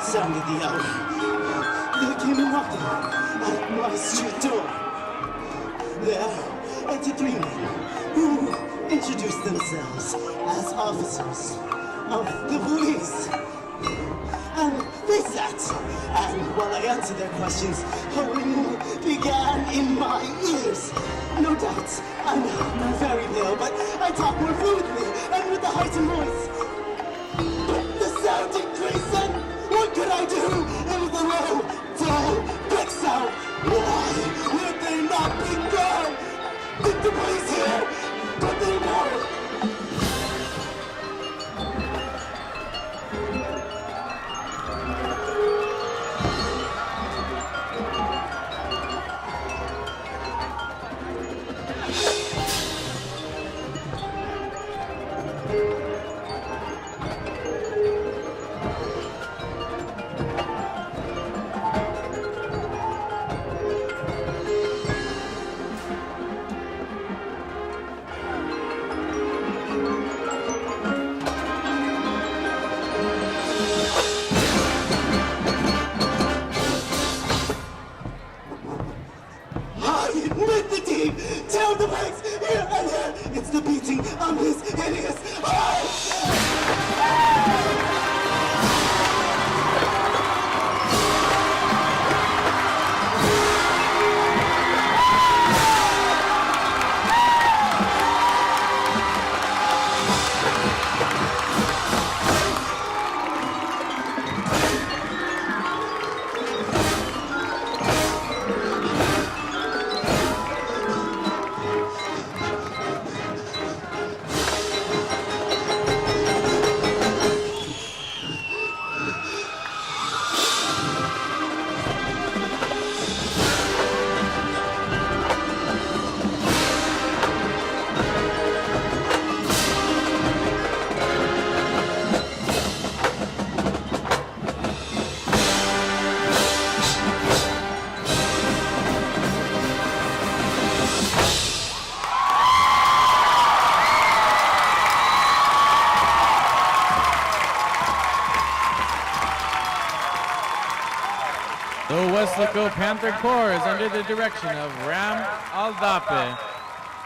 sounded the hour. There came a knocking at my street door. There entered 3 men who introduced themselves as officers of the police. And they sat, and while I answered their questions, a ring began in my ears. No doubt, I'm very pale, but I talk more fluidly and with a heightened voice. But the sound increased, and what could I do? It was a low, dull, quick sound. Why would they not be gone? Did the police hear? But they know. Tear the legs here and there. It's the beating of his hideous heart. The Weslaco Panther Corps is under the direction of Ram Aldape.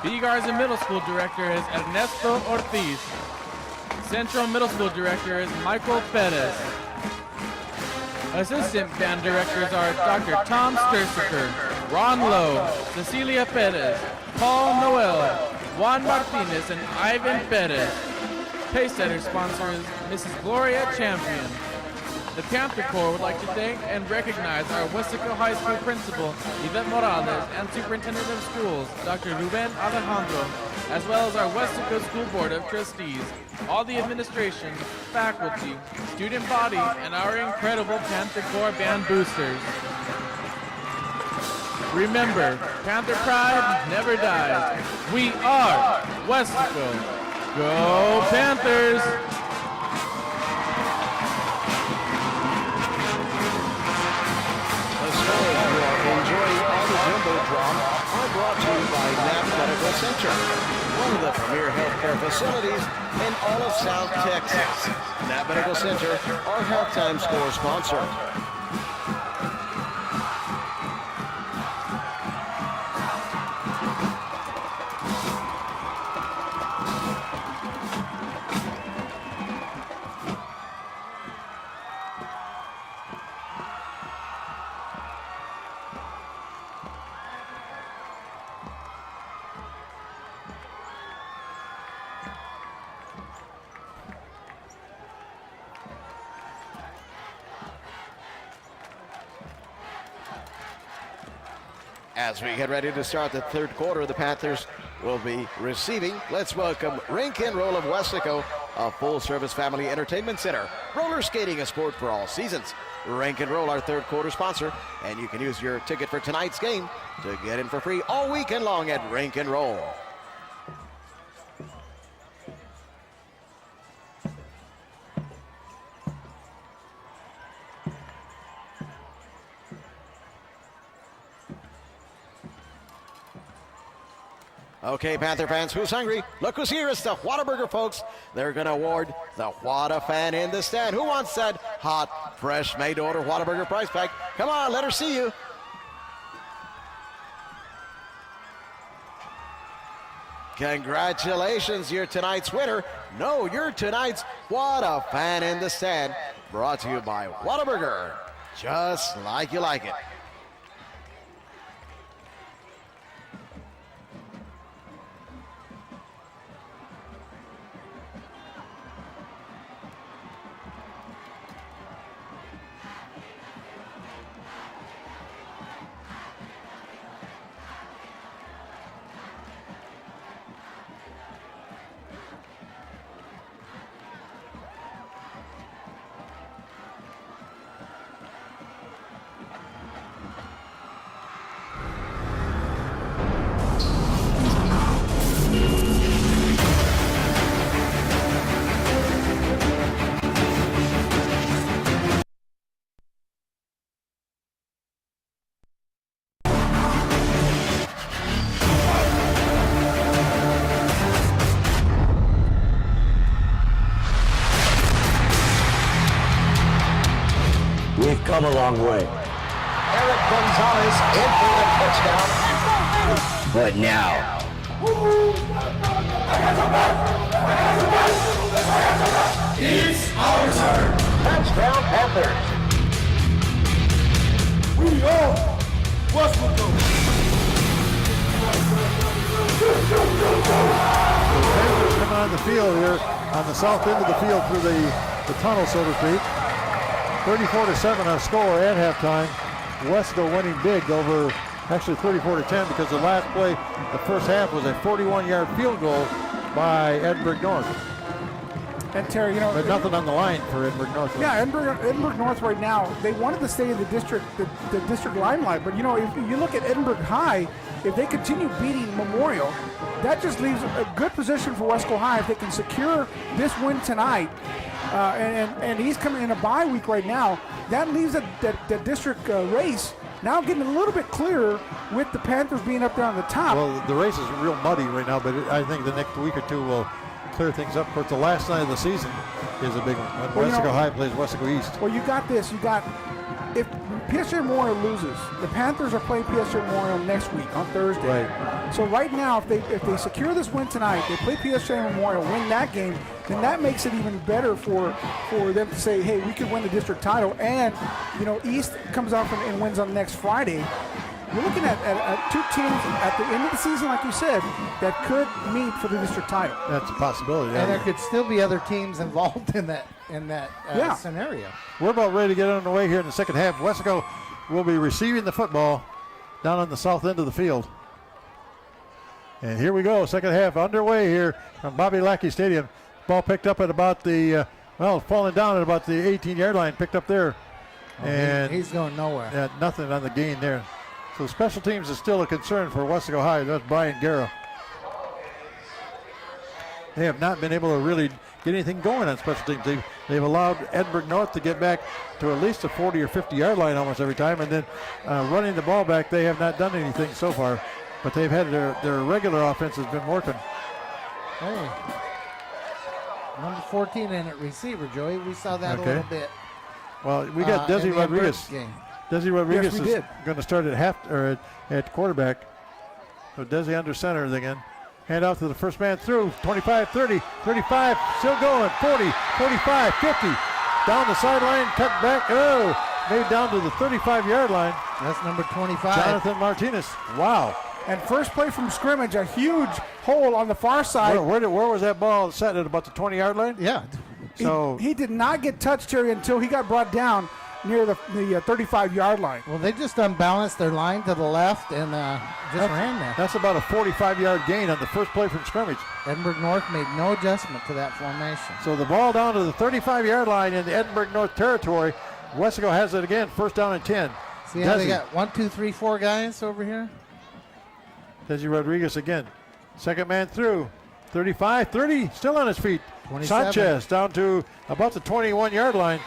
B Garza Middle School Director is Ernesto Ortiz. Central Middle School Director is Michael Perez. Assistant Band Directors are Dr. Tom Sturziker, Ron Lowe, Cecilia Perez, Paul Noel, Juan Martinez, and Ivan Perez. Pacesetter sponsor is Mrs. Gloria Champion. The Panther Corps would like to thank and recognize our Weslaco High School Principal, Yvette Morales, and Superintendent of Schools, Dr. Ruben Alejandro, as well as our Weslaco School Board of Trustees, all the administration, faculty, student body, and our incredible Panther Corps band boosters. Remember, Panther pride never dies. We are Weslaco. Go Panthers! Enjoying all the Jumbotron are brought to you by Knapp Medical Center, one of the premier healthcare facilities in all of South Texas. Knapp Medical Center, our halftime score sponsor. As we get ready to start the third quarter, the Panthers will be receiving. Let's welcome Rink and Roll of Weslaco, a full-service family entertainment center. Roller skating, a sport for all seasons. Rink and Roll, our third quarter sponsor, and you can use your ticket for tonight's game to get in for free all weekend long at Rink and Roll. Okay, Panther fans, who's hungry? Look who's here. It's the Whataburger folks. They're going to award the Whata fan in the stand. Who wants that hot, fresh, made-to-order Whataburger prize pack? Come on, let her see you. Congratulations, you're tonight's winner. No, you're tonight's Whata fan in the stand. Brought to you by Whataburger. Just like you like it. We've come a long way. Eric Gonzalez in for the touchdown. But now, It's our turn. Touchdown Panthers. We are Weslaco. Panthers coming on the field here on the south end of the field through the tunnel, so to speak. 34-7 our score at halftime. Weslaco winning big over, actually 34-10, because the last play, the first half, was a 41-yard field goal by Edinburg North. And Terry, you know, But nothing on the line for Edinburg North. yeah, Edinburg North right now, they wanted to stay in the district limelight. But, you know, if you look at Edinburg High, if they continue beating Memorial, that just leaves a good position for Weslaco High if they can secure this win tonight. And he's coming in a bye week right now. That leaves that district race now getting a little bit clearer with the Panthers being up there on the top. Well, the race is real muddy right now, but I think the next week or two will clear things up. Of course, the last night of the season is a big one. When Weslaco High plays Weslaco East. Well, you got this. If PSG Memorial loses, the Panthers are playing PSG Memorial next week on Thursday. Right. So right now, if they secure this win tonight, they play PSG Memorial, win that game, then that makes it even better for them to say, hey, we could win the district title. And, you know, East comes out and wins on next Friday. You're looking at two teams at the end of the season, like you said, that could meet for the district title. That's a possibility. And there could still be other teams involved in that Yeah. scenario. We're about ready to get on the way here in the second half. Weslaco will be receiving the football down on the south end of the field. And here we go, second half underway here from Bobby Lackey Stadium. Ball picked up at about falling down at about the 18-yard line, picked up there. And he's going nowhere. Nothing on the gain there. So special teams is still a concern for Weslaco High. That's Brian Guerra. They have not been able to really get anything going on special teams. They've allowed Edinburg North to get back to at least a 40 or 50-yard line almost every time, and then running the ball back, they have not done anything so far. But they've had their regular offense has been working. Hey, number 14 in at receiver, Joey. We saw that a little bit. Well, we got Desi Rodriguez. Desi Rodriguez is going to start at quarterback. So Desi under center again. Hand off to the first man through. 25, 30, 35, still going. 40, 45, 50. Down the sideline, cut back. Oh, made down to the 35-yard line. That's number 25. Jonathan Martinez. Wow. And first play from scrimmage, a huge hole on the far side. Where was that ball set at about the 20-yard line? Yeah. So he did not get touched, Terry, until he got brought down near the 35-yard line. Well, they just unbalanced their line to the left and just ran there. That's about a 45-yard gain on the first play from scrimmage. Edinburg North made no adjustment to that formation. So the ball down to the 35-yard line in the Edinburg North territory. Weslaco has it again, first down and 10. See how they got 1, 2, 3, 4 guys over here? Desi Rodriguez again. Second man through. 35, 30, still on his feet. 27. Sanchez down to about the 21-yard line.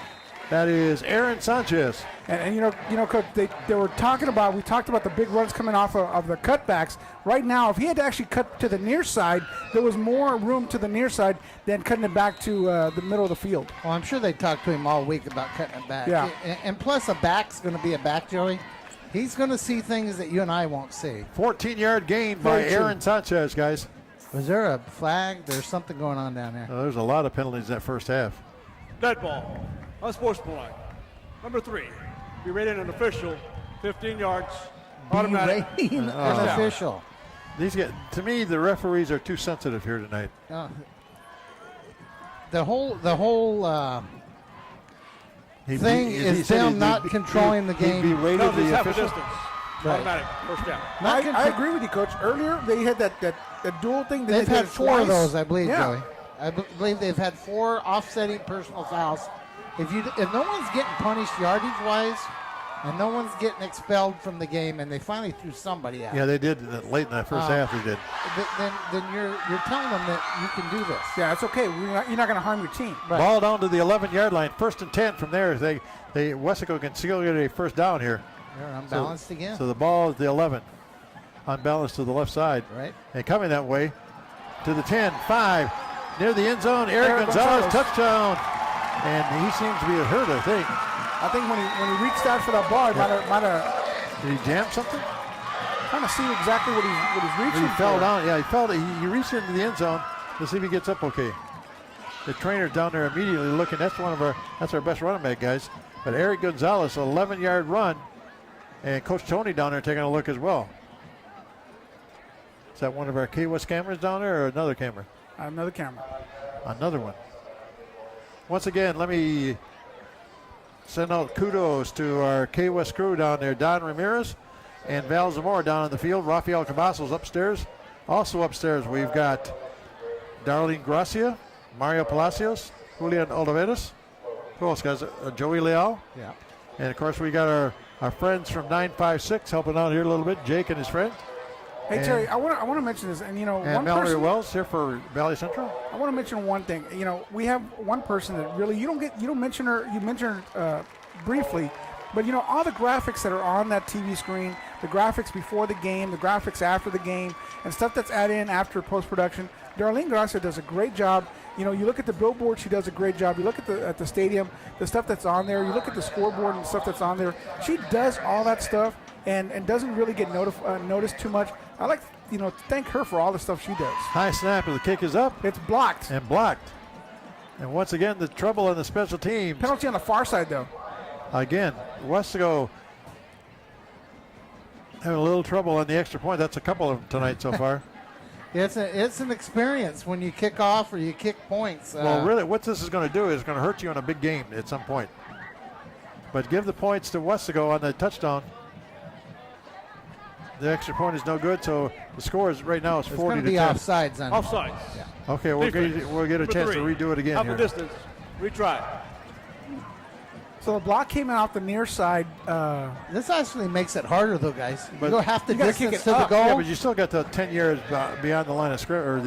That is Aaron Sanchez. And you know, Coach, they were talking about, we talked about the big runs coming off of the cutbacks. Right now, if he had to actually cut to the near side, there was more room to the near side than cutting it back to the middle of the field. Well, I'm sure they talked to him all week about cutting it back. Yeah. And plus, a back's going to be a back, Joey. He's going to see things that you and I won't see. 14-yard gain by Aaron Sanchez, guys. Was there a flag? There's something going on down there. There's a lot of penalties in that first half. Dead ball. Unsportsmanlike. Number 3. Be rated an official. 15 yards. Automatic. An official. These get, to me, the referees are too sensitive here tonight. The whole thing is them not controlling the game. He'd be rated No, the half a official. distance. Right. Automatic. First down. I agree with you, Coach. Earlier, they had that dual thing. They've had 4 of those, I believe, Yeah. Joey. I believe they've had 4 offsetting personal fouls. If no one's getting punished yardage-wise, and no one's getting expelled from the game, and they finally threw somebody out. Yeah, they did late in that first half. They did. Then you're telling them that you can do this. Yeah, it's okay. You're not going to harm your team. Right. Ball down to the 11-yard line. 1st and 10 from there. Weslaco can still get a first down here. They're unbalanced again. So the ball is the 11. Unbalanced to the left side. Right. And coming that way to the 10, 5. Near the end zone, Eric Gonzalez, touchdown. And he seems to be hurt, I think. I think when he reached out for that ball, he might have. Did he jam something? Trying to see exactly what he's reaching He fell for. down. Yeah, he reached into the end zone to see if he gets up okay. The trainer's down there immediately looking. That's our best running back, guys. But Eric Gonzalez, 11-yard run. And Coach Tony down there taking a look as well. Is that one of our K-West cameras down there or another camera? Another camera. Another one. Once again, let me send out kudos to our K-West crew down there. Don Ramirez and Val Zamora down on the field. Rafael Cavazos upstairs. Also upstairs, we've got Darlene Gracia, Mario Palacios, Julian Oliveras. Who else, guys? Joey Leal. Yeah. And, of course, we got our friends from 956 helping out here a little bit, Jake and his friend. Hey, Terry, I want to mention this. And, And Mallory Wells here for Valley Central. I want to mention one thing. We have one person that really, you don't mention her, you mention her briefly, but, all the graphics that are on that TV screen, the graphics before the game, the graphics after the game, and stuff that's added in after post-production, Darlene Gracia does a great job. You look at the billboard, she does a great job. You look at the stadium, the stuff that's on there. You look at the scoreboard and stuff that's on there. She does all that stuff and doesn't really get noticed too much. I like to thank her for all the stuff she does. High snap, and the kick is up. It's blocked. And blocked. And once again, the trouble on the special teams. Penalty on the far side, though. Again, Weslaco having a little trouble on the extra point. That's a couple of them tonight so far. It's an experience when you kick off or you kick points. Well, really, what this is going to do is going to hurt you in a big game at some point. But give the points to Weslaco on the touchdown. The extra point is no good, so the score is right now is 40 to 10. It's going to be offsides on it. Offsides. Yeah. Okay, we'll get a chance to redo it again Half here. a distance. Retry. So the block came out the near side. This actually makes it harder, though, guys. But you go half the you gotta kick distance it to the up. goal. Yeah, but you still got the 10 yards beyond the line of scrimmage or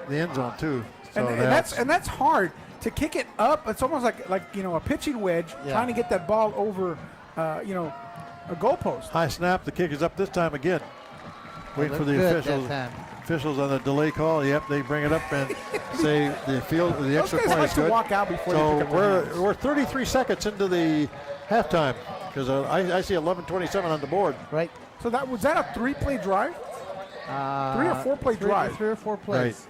the end zone too. So and that's hard to kick it up. It's almost like a pitching wedge, trying to get that ball over a goalpost. high snap. The kick is up this time again. Waiting for the officials on the delay call. Yep, they bring it up and say the extra guys point like is to good. walk out before So they pick up their hands. we're 33 seconds into the halftime because I see 11:27 on the board. Right. So was that a 3-play drive? 3 or 4-play drive. 3 or 4 plays.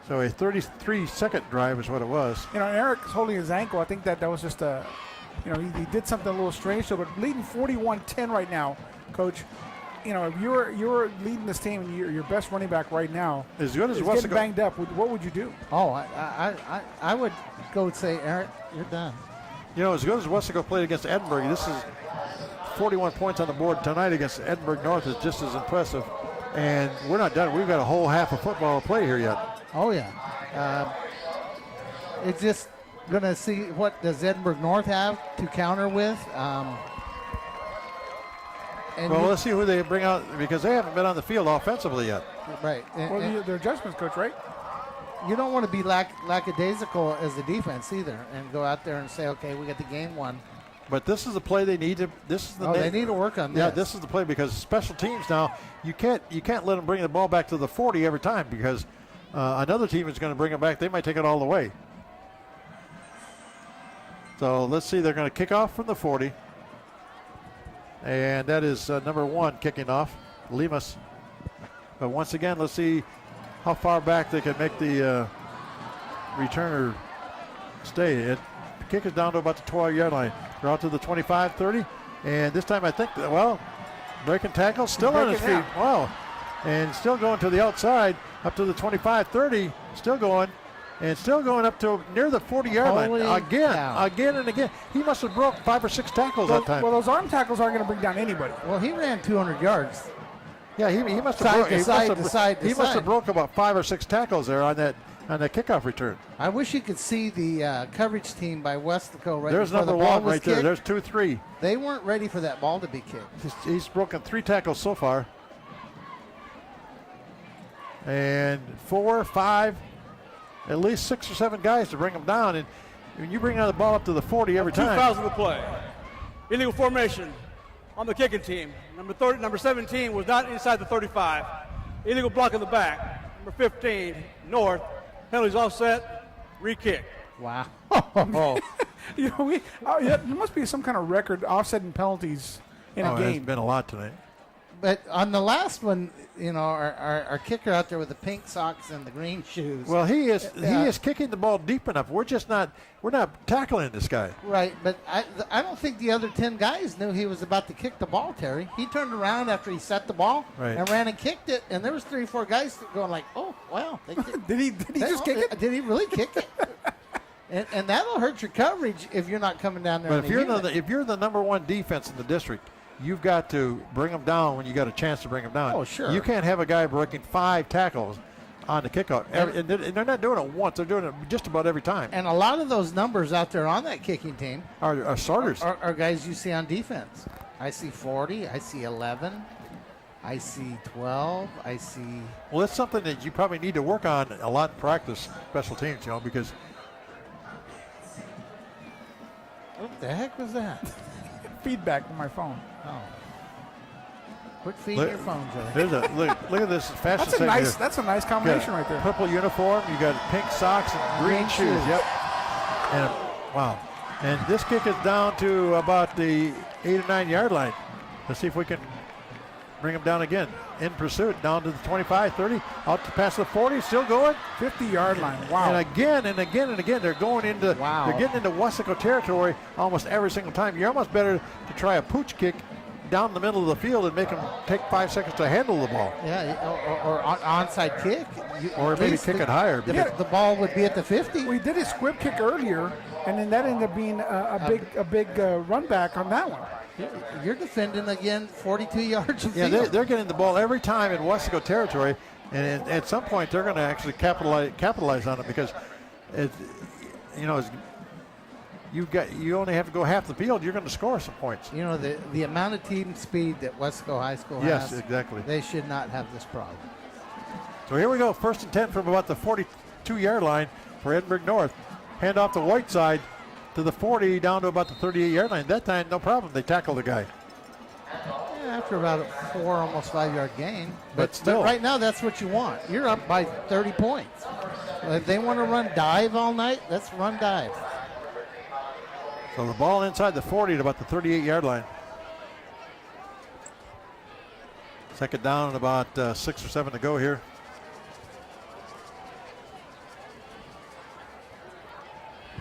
Right. So a 33-second drive is what it was. Eric's holding his ankle. I think that was just he did something a little strange. So, but leading 41-10 right now, Coach. If you're leading this team and you're your best running back right now, As good as is Weslaco getting banged up, what would you do? Oh, I would go and say, Eric, you're done. as good as Weslaco played against Edinburg, this is 41 points on the board tonight against Edinburg North is just as impressive. And we're not done. We've got a whole half of football to play here yet. Oh, yeah. It's just going to see what does Edinburg North have to counter with. Let's see who they bring out because they haven't been on the field offensively yet. Right. Their adjustments, Coach, right? you don't want to be lackadaisical as the defense either, and go out there and say, okay, we got the game won. But this is the play they need to. This is the. They need to work on this. Yeah, this is the play because special teams now. You can't let them bring the ball back to the 40 every time because another team is going to bring it back. They might take it all the way. So let's see. They're going to kick off from the 40, and that is number 1 kicking off, Lemus. But once again, let's see how far back they can make the returner stay. The kick is down to about the 12-yard line. They're out to the 25, 30. And this time I think, breaking tackle, still on his feet. Wow. And still going to the outside, up to the 25, 30. Still going. And still going up to near the 40-yard line. Again and again. He must have broke 5 or 6 tackles that time. Well, those arm tackles aren't going to bring down anybody. Well, he ran 200 yards. Yeah, he must have he must have broke about 5 or 6 tackles there on that kickoff return. I wish you could see the coverage team by Weslaco right There's before number the ball 1 was right kicked. there. There's 2, 3. They weren't ready for that ball to be kicked. He's broken 3 tackles so far. And 4, 5, at least 6 or 7 guys to bring him down. And when you bring the ball up to the 40 every time. 2 fouls in the play. Illegal formation on the kicking team. Number 17 was not inside the 35. Illegal block in the back. Number 15, North. Penalties offset, re-kick. Wow. There must be some kind of record offsetting penalties in a game. There's been a lot tonight. But on the last one, our kicker out there with the pink socks and the green shoes. Well, he is kicking the ball deep enough. We're not tackling this guy. Right, but I don't think the other 10 guys knew he was about to kick the ball, Terry. He turned around after he set the ball and ran and kicked it, and there was 3 or 4 guys going like, oh, wow. Did he just kick it? Did he really kick it? and that'll hurt your coverage if you're not coming down there. But if you're the number 1 defense in the district, you've got to bring them down when you got a chance to bring them down. Oh, sure. You can't have a guy breaking 5 tackles on the kickoff. And they're not doing it once. They're doing it just about every time. And a lot of those numbers out there on that kicking team are starters. Are guys you see on defense. I see 40. I see 11. I see 12. I see. Well, that's something that you probably need to work on a lot in practice, special teams, because. What the heck was that? Feedback from my phone. Oh. Quit feeding your phone, Joey. Look at this fashion. That's a nice combination right there. Purple uniform. You got pink socks and green shoes. Yep. And wow. And this kick is down to about the 8 or 9 yard line. Let's see if we can bring him down again. In pursuit, down to the 25, 30, out to past the 40, still going. 50-yard line. Wow. And again and again and again, they're going into. Wow. They're getting into Weslaco territory almost every single time. You're almost better to try a pooch kick down the middle of the field and make them take 5 seconds to handle the ball. Yeah, or onside kick. Or maybe kick it higher. The ball would be at the 50. We did a squib kick earlier, and then that ended up being a big run back on that one. You're defending again 42 yards of field. Yeah, they're getting the ball every time in Weslaco territory, and at some point they're going to actually capitalize on it because, you only have to go half the field. You're going to score some points. The amount of team speed that Weslaco High School has. Yes, exactly. They should not have this problem. So here we go, 1st and 10 from about the 42-yard line for Edinburg North. Hand off the Whiteside to the 40, down to about the 38-yard line. That time, no problem. They tackle the guy. Yeah, after about a 4, almost 5-yard gain. But still. But right now, that's what you want. You're up by 30 points. If they want to run dive all night, let's run dive. So the ball inside the 40 at about the 38-yard line. 2nd down and about 6 or 7 to go here.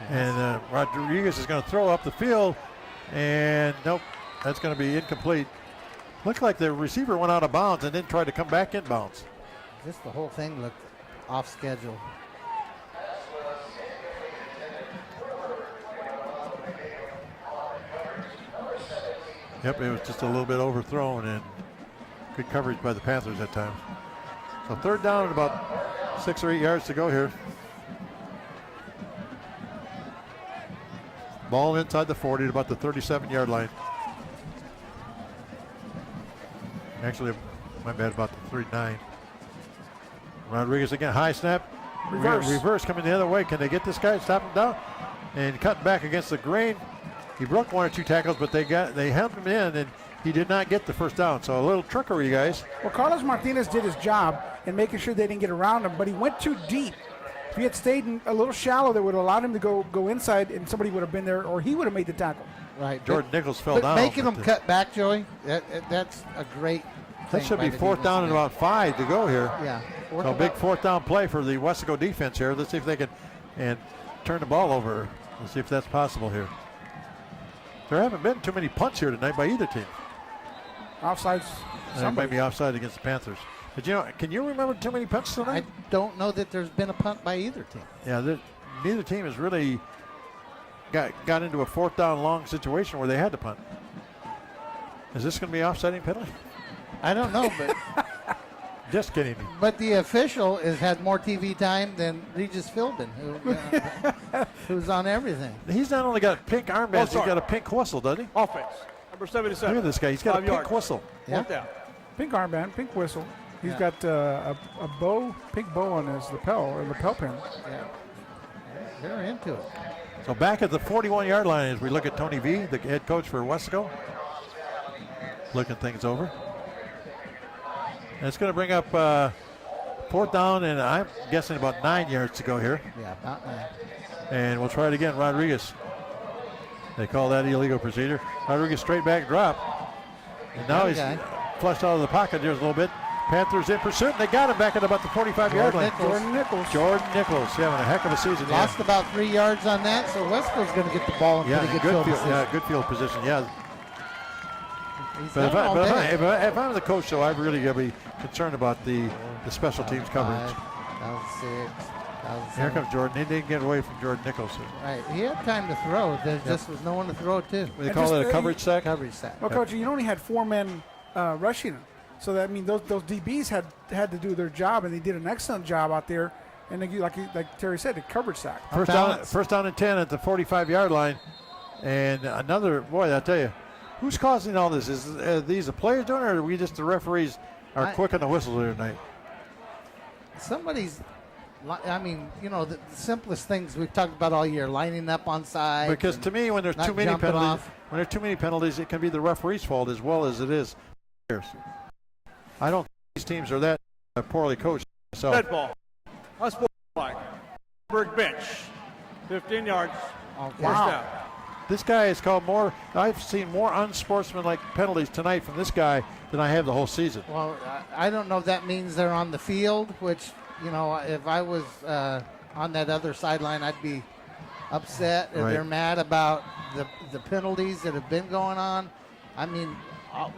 And Rodriguez is going to throw up the field, and nope, that's going to be incomplete. Looked like the receiver went out of bounds and then tried to come back in bounds. Just the whole thing looked off schedule. Yep, it was just a little bit overthrown and good coverage by the Panthers at times. So 3rd down and about 6 or 8 yards to go here. Ball inside the 40 at about the 37-yard line. Actually, my bad, about the 39. Rodriguez again, high snap. Reverse coming the other way. Can they get this guy, stop him down? And cutting back against the grain. He broke 1 or 2 tackles, but they held him in, and he did not get the first down. So a little trickery, guys. Well, Carlos Martinez did his job in making sure they didn't get around him, but he went too deep. If he had stayed a little shallow, that would have allowed him to go inside, and somebody would have been there, or he would have made the tackle. Right. Jordan Nichols fell down. Making them cut back, Joey, that's a great thing. That should be 4th down and about 5 to go here. Yeah. So a big 4th down play for the Weslaco defense here. Let's see if they can turn the ball over. Let's see if that's possible here. There haven't been too many punts here tonight by either team. Offsides. There might be offside against the Panthers. But can you remember too many punts tonight? I don't know that there's been a punt by either team. Yeah, neither team has really got into a 4th down long situation where they had to punt. Is this going to be offsiding penalty? I don't know, but just kidding. But the official has had more TV time than Regis Philbin, who's on everything. He's not only got pink armbands, he's got a pink whistle, doesn't he? Offense. Number 77. Look at this guy. He's got a pink whistle. Yeah. Pink armband, pink whistle. He's got a pink bow on his lapel pin. Yeah. They're into it. So back at the 41-yard line as we look at Tony V, the head coach for Weslaco, looking things over. And it's going to bring up 4th down, and I'm guessing about 9 yards to go here. Yeah, about 9. And we'll try it again. Rodriguez. They call that illegal procedure. Rodriguez straight back drop. And now he's flushed out of the pocket here a little bit. Panthers in pursuit, and they got him back at about the 45-yard line. Jordan Nichols having a heck of a season. Lost about 3 yards on that, so Wesco's going to get the ball in pretty good field. Good field position, yeah. But if I'm the coach, though, I'd really got to be concerned about the special teams coverage. 2006. Here comes Jordan. He didn't get away from Jordan Nichols. Right. He had time to throw. There just was no one to throw it to. They call it a coverage sack? Coverage sack. Well, Coach, you only had 4 men rushing him. So that those DBs had to do their job, and they did an excellent job out there. And like Terry said, the coverage sack. First down and 10 at the 45-yard line. And another, boy, I tell you, who's causing all this? Is these the players doing it, or are we just the referees are quick on the whistle here tonight? Somebody's, the simplest things we've talked about all year, lining up on sides. Because to me, when there's too many penalties, it can be the referee's fault as well as it is players. I don't think these teams are that poorly coached. Dead ball. That's flag. Edinburg bench. 15 yards. Okay. Wow. This guy has called more. I've seen more unsportsmanlike penalties tonight from this guy than I have the whole season. Well, I don't know if that means they're on the field, which, if I was on that other sideline, I'd be upset. If they're mad about the penalties that have been going on. I mean,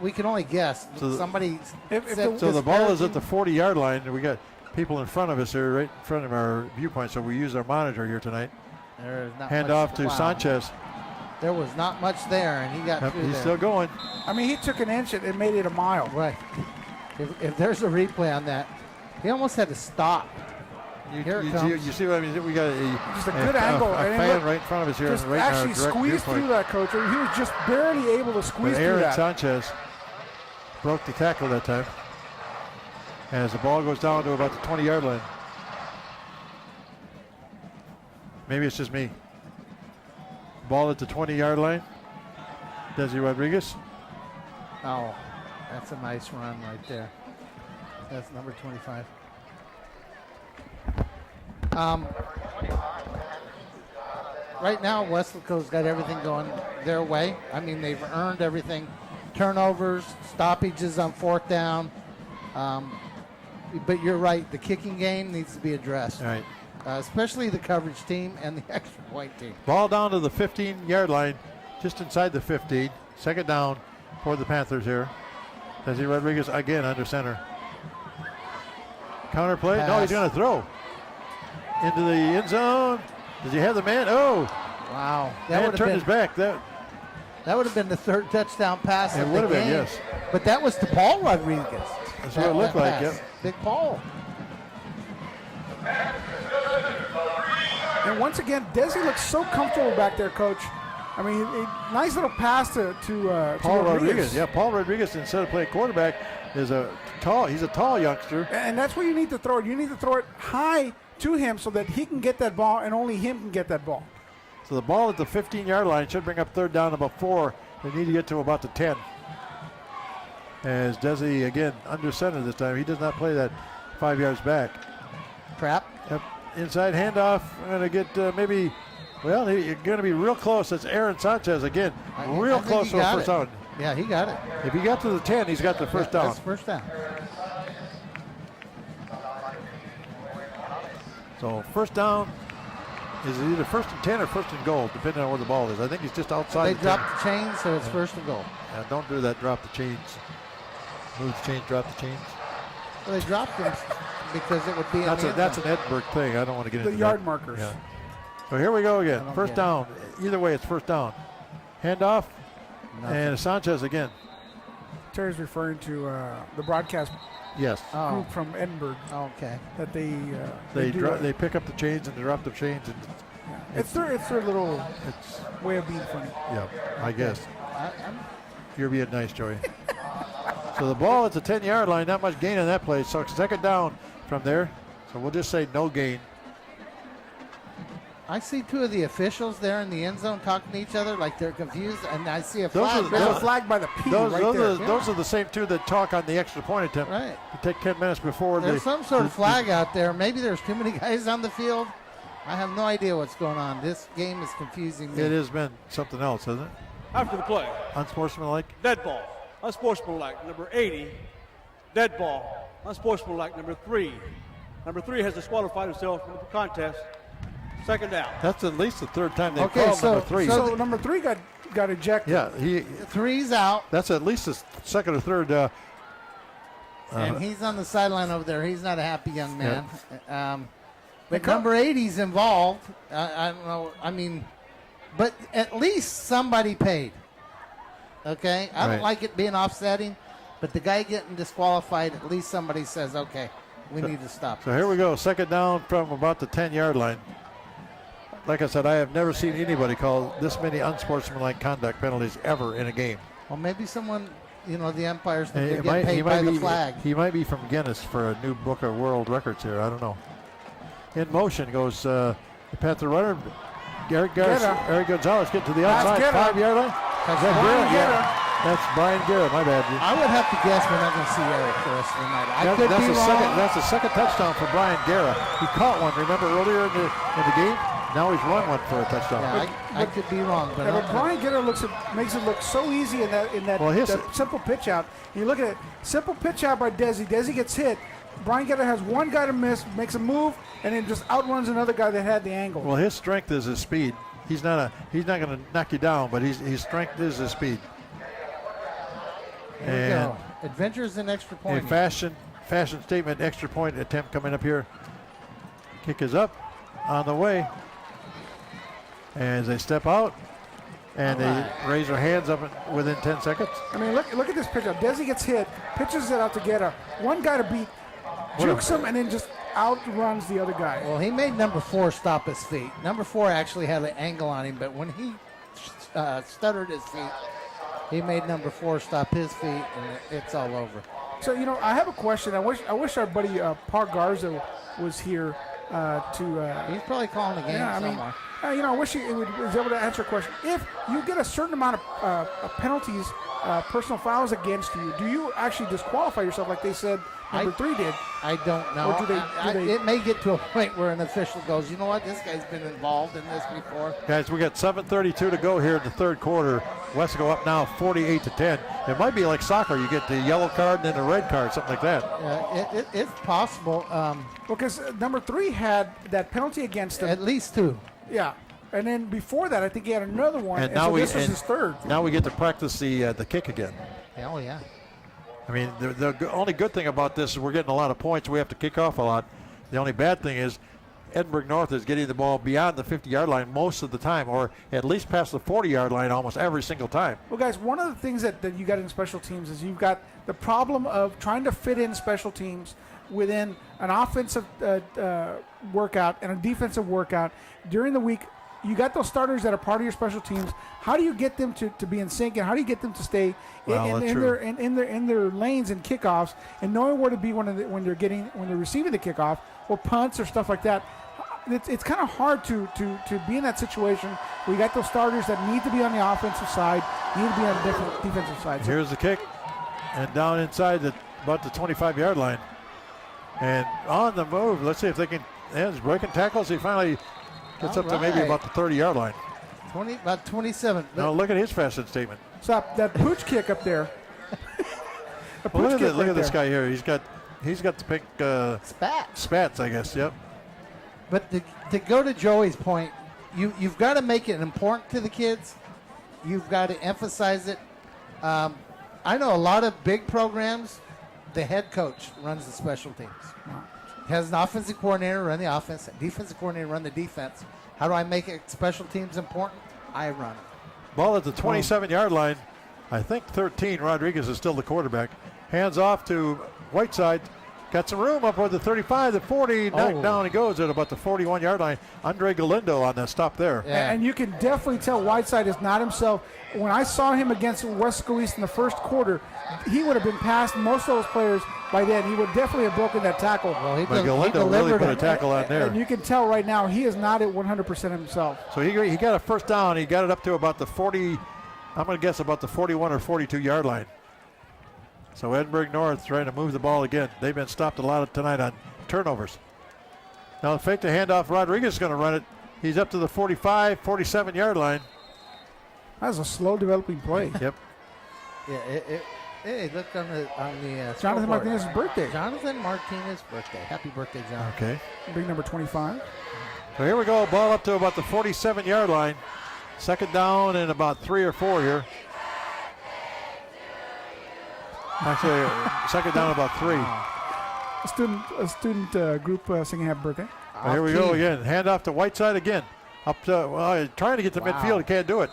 we can only guess. So the ball is at the 40-yard line, and we got people in front of us here, right in front of our viewpoint, so we use our monitor here tonight. Hand off to Sanchez. There was not much there, and he got through there. He's still going. I mean, he took an inch and made it a mile. Right. If there's a replay on that, he almost had to stop. You see what I mean? We got just a good angle. A fan right in front of us here. Just right actually squeezed through that, Coach. He was just barely able to squeeze through that. Sanchez broke the tackle that time. As the ball goes down to about the 20-yard line. Maybe it's just me. Ball at the 20-yard line. Desi Rodriguez. Oh, that's a nice run right there. That's number 25. Right now, Weslaco's got everything going their way. I mean, they've earned everything. Turnovers, stoppages on 4th down. But you're right, the kicking game needs to be addressed. All right. Especially the coverage team and the extra point team. Ball down to the 15-yard line, just inside the 15. 2nd down for the Panthers here. Desi Rodriguez again under center. Counter play. Pass. No, he's going to throw. Into the end zone. Does he have the man? Oh. Wow. That would turned his back. That would have been the 3rd touchdown pass of the game. It would have been, yes. But that was to Paul Rodriguez. That's what it looked like, yep. Big Paul. And once again, Desi looks so comfortable back there, Coach. I mean, a nice little pass to Paul Rodriguez. Yeah, Paul Rodriguez, instead of playing quarterback, he's a tall youngster. And that's where you need to throw it. You need to throw it high to him so that he can get that ball and only him can get that ball. So the ball at the 15-yard line should bring up third down about 4. They need to get to about the 10. As Desi, again, under center this time. He does not play that 5 yards back. Trap. Yep. Inside handoff. Going to get maybe, well, you're going to be real close. That's Aaron Sanchez again. Real close to a first down. Yeah, he got it. If he got to the 10, he's got the first down. That's first down. So first down is either first and 10 or first and goal, depending on where the ball is. I think he's just outside. They dropped the chains, so it's first and goal. Yeah, don't do that. Drop the chains. Move the chains, drop the chains. Well, they dropped them because it would be. That's an Edinburg thing. I don't want to get into the yard that. markers. Yeah. So here we go again. First down. Either way, it's first down. Handoff. And Sanchez again. Terry's referring to the broadcast Yes. group from Edinburg. Okay. That they pick up the chains and they drop the chains. And it's their little way of being funny. Yeah, I guess. You're being nice, Joey. So the ball at the 10-yard line, not much gain on that play. So second down from there. So we'll just say no gain. I see two of the officials there in the end zone talking to each other like they're confused, and I see a flag. There's a flag by the P right there. Those are the same two that talk on the extra point attempt. Right. You take 10 minutes before. There's some sort of flag out there. Maybe there's too many guys on the field. I have no idea what's going on. This game is confusing me. It has been something else, hasn't it? After the play. Unsportsmanlike? Dead ball. Unsportsmanlike. Number 80. Dead ball. Unsportsmanlike. Number 3. Number 3 has disqualified himself from the contest. Second down. That's at least the third time they've called number 3. So number 3 got ejected. Yeah, three's out. That's at least the second or third. And he's on the sideline over there. He's not a happy young man. Yeah. But number 80's involved. I don't know. I mean, but at least somebody paid. Okay? I don't like it being offsetting, but the guy getting disqualified, at least somebody says, okay, we need to stop. So here we go. Second down from about the 10-yard line. Like I said, I have never seen anybody call this many unsportsmanlike conduct penalties ever in a game. Well, maybe someone, the umpires think they're getting paid by the flag. He might be from Guinness for a new book of world records here. I don't know. In motion goes the Panther runner. Eric Gonzalez get to the outside 5-yard line. Is that Garrett? Yeah. That's Brian Garrett. My bad. I would have to guess we're not going to see Eric for us tonight. I could be wrong. That's the second touchdown for Brian Garrett. He caught one. Remember earlier in the game? Now he's run one for a touchdown. Yeah, I could be wrong, but Brian Garrett makes it look so easy in that simple pitch out. You look at it, simple pitch out by Desi. Desi gets hit. Brian Garrett has one guy to miss, makes a move, and then just outruns another guy that had the angle. Well, his strength is his speed. He's not going to knock you down, but his strength is his speed. There we go. Adventures in extra point. A fashion statement extra point attempt coming up here. Kick is up, on the way. As they step out, and they raise their hands up within 10 seconds. I mean, look at this pitch out. Desi gets hit, pitches it out to get one guy to beat, jukes him, and then just outruns the other guy. Well, he made number 4 stop his feet. Number 4 actually had an angle on him, but when he stuttered his feet, he made number 4 stop his feet, and it's all over. So, I have a question. I wish our buddy Par Garza was here he's probably calling the game somewhere. I wish he was able to answer a question. If you get a certain amount of penalties, personal fouls against you, do you actually disqualify yourself like they said number 3 did? I don't know. Or do they, it may get to a point where an official goes, you know what, this guy's been involved in this before. Guys, we got 7:32 to go here in the third quarter. Weslaco up now 48-10. It might be like soccer. You get the yellow card and then the red card, something like that. It's possible. Because number 3 had that penalty against him. At least 2. Yeah. And then before that, I think he had another one. And now this was his third. Now we get to practice the kick again. Oh, yeah. I mean, the only good thing about this is we're getting a lot of points. We have to kick off a lot. The only bad thing is Edinburg North is getting the ball beyond the 50-yard line most of the time, or at least past the 40-yard line almost every single time. Well, guys, one of the things that you got in special teams is you've got the problem of trying to fit in special teams within an offensive workout and a defensive workout. During the week, you got those starters that are part of your special teams. How do you get them to be in sync, and how do you get them to stay in their lanes and kickoffs, and knowing where to be when they're receiving the kickoff or punts or stuff like that? It's kind of hard to be in that situation where you got those starters that need to be on the offensive side, need to be on the different defensive side. So here's the kick, and down inside about the 25-yard line. And on the move, let's see if they can. He's breaking tackles. He finally gets up to maybe about the 30-yard line. About 27. Now look at his fashion statement. Stop that pooch kick up there. Well, look at this guy here. He's got the pink spats, I guess. Yep. But to go to Joey's point, you've got to make it important to the kids. You've got to emphasize it. I know a lot of big programs, the head coach runs the special teams. Has an offensive coordinator run the offense, a defensive coordinator run the defense. How do I make it special teams important? I run it. Ball at the 27-yard line. I think 13. Rodriguez is still the quarterback. Hands off to Whiteside. Got some room up on the 35, the 40. Knocked down he goes at about the 41-yard line. Andre Galindo on the stop there. Yeah. And you can definitely tell Whiteside is not himself. When I saw him against Weslaco East in the first quarter, he would have been past most of those players by then. He would definitely have broken that tackle. Well, but Galindo really put a tackle on there. And you can tell right now he is not at 100% himself. So he got a first down. He got it up to about the 40, I'm going to guess about the 41 or 42-yard line. So Edinburg North trying to move the ball again. They've been stopped a lot tonight on turnovers. Now the fake to handoff. Rodriguez is going to run it. He's up to the 45, 47-yard line. That's a slow developing play. Yep. Yeah. Hey, look on the Jonathan Martinez's birthday. Jonathan Martinez's birthday. Happy birthday, Jonathan. Okay. Big number 25. So here we go. Ball up to about the 47-yard line. Second down and about 3 or 4 here. Actually, second down about 3. A student group singing happy birthday. Here we go again. Hand off to Whiteside again. Up to trying to get to midfield. He can't do it.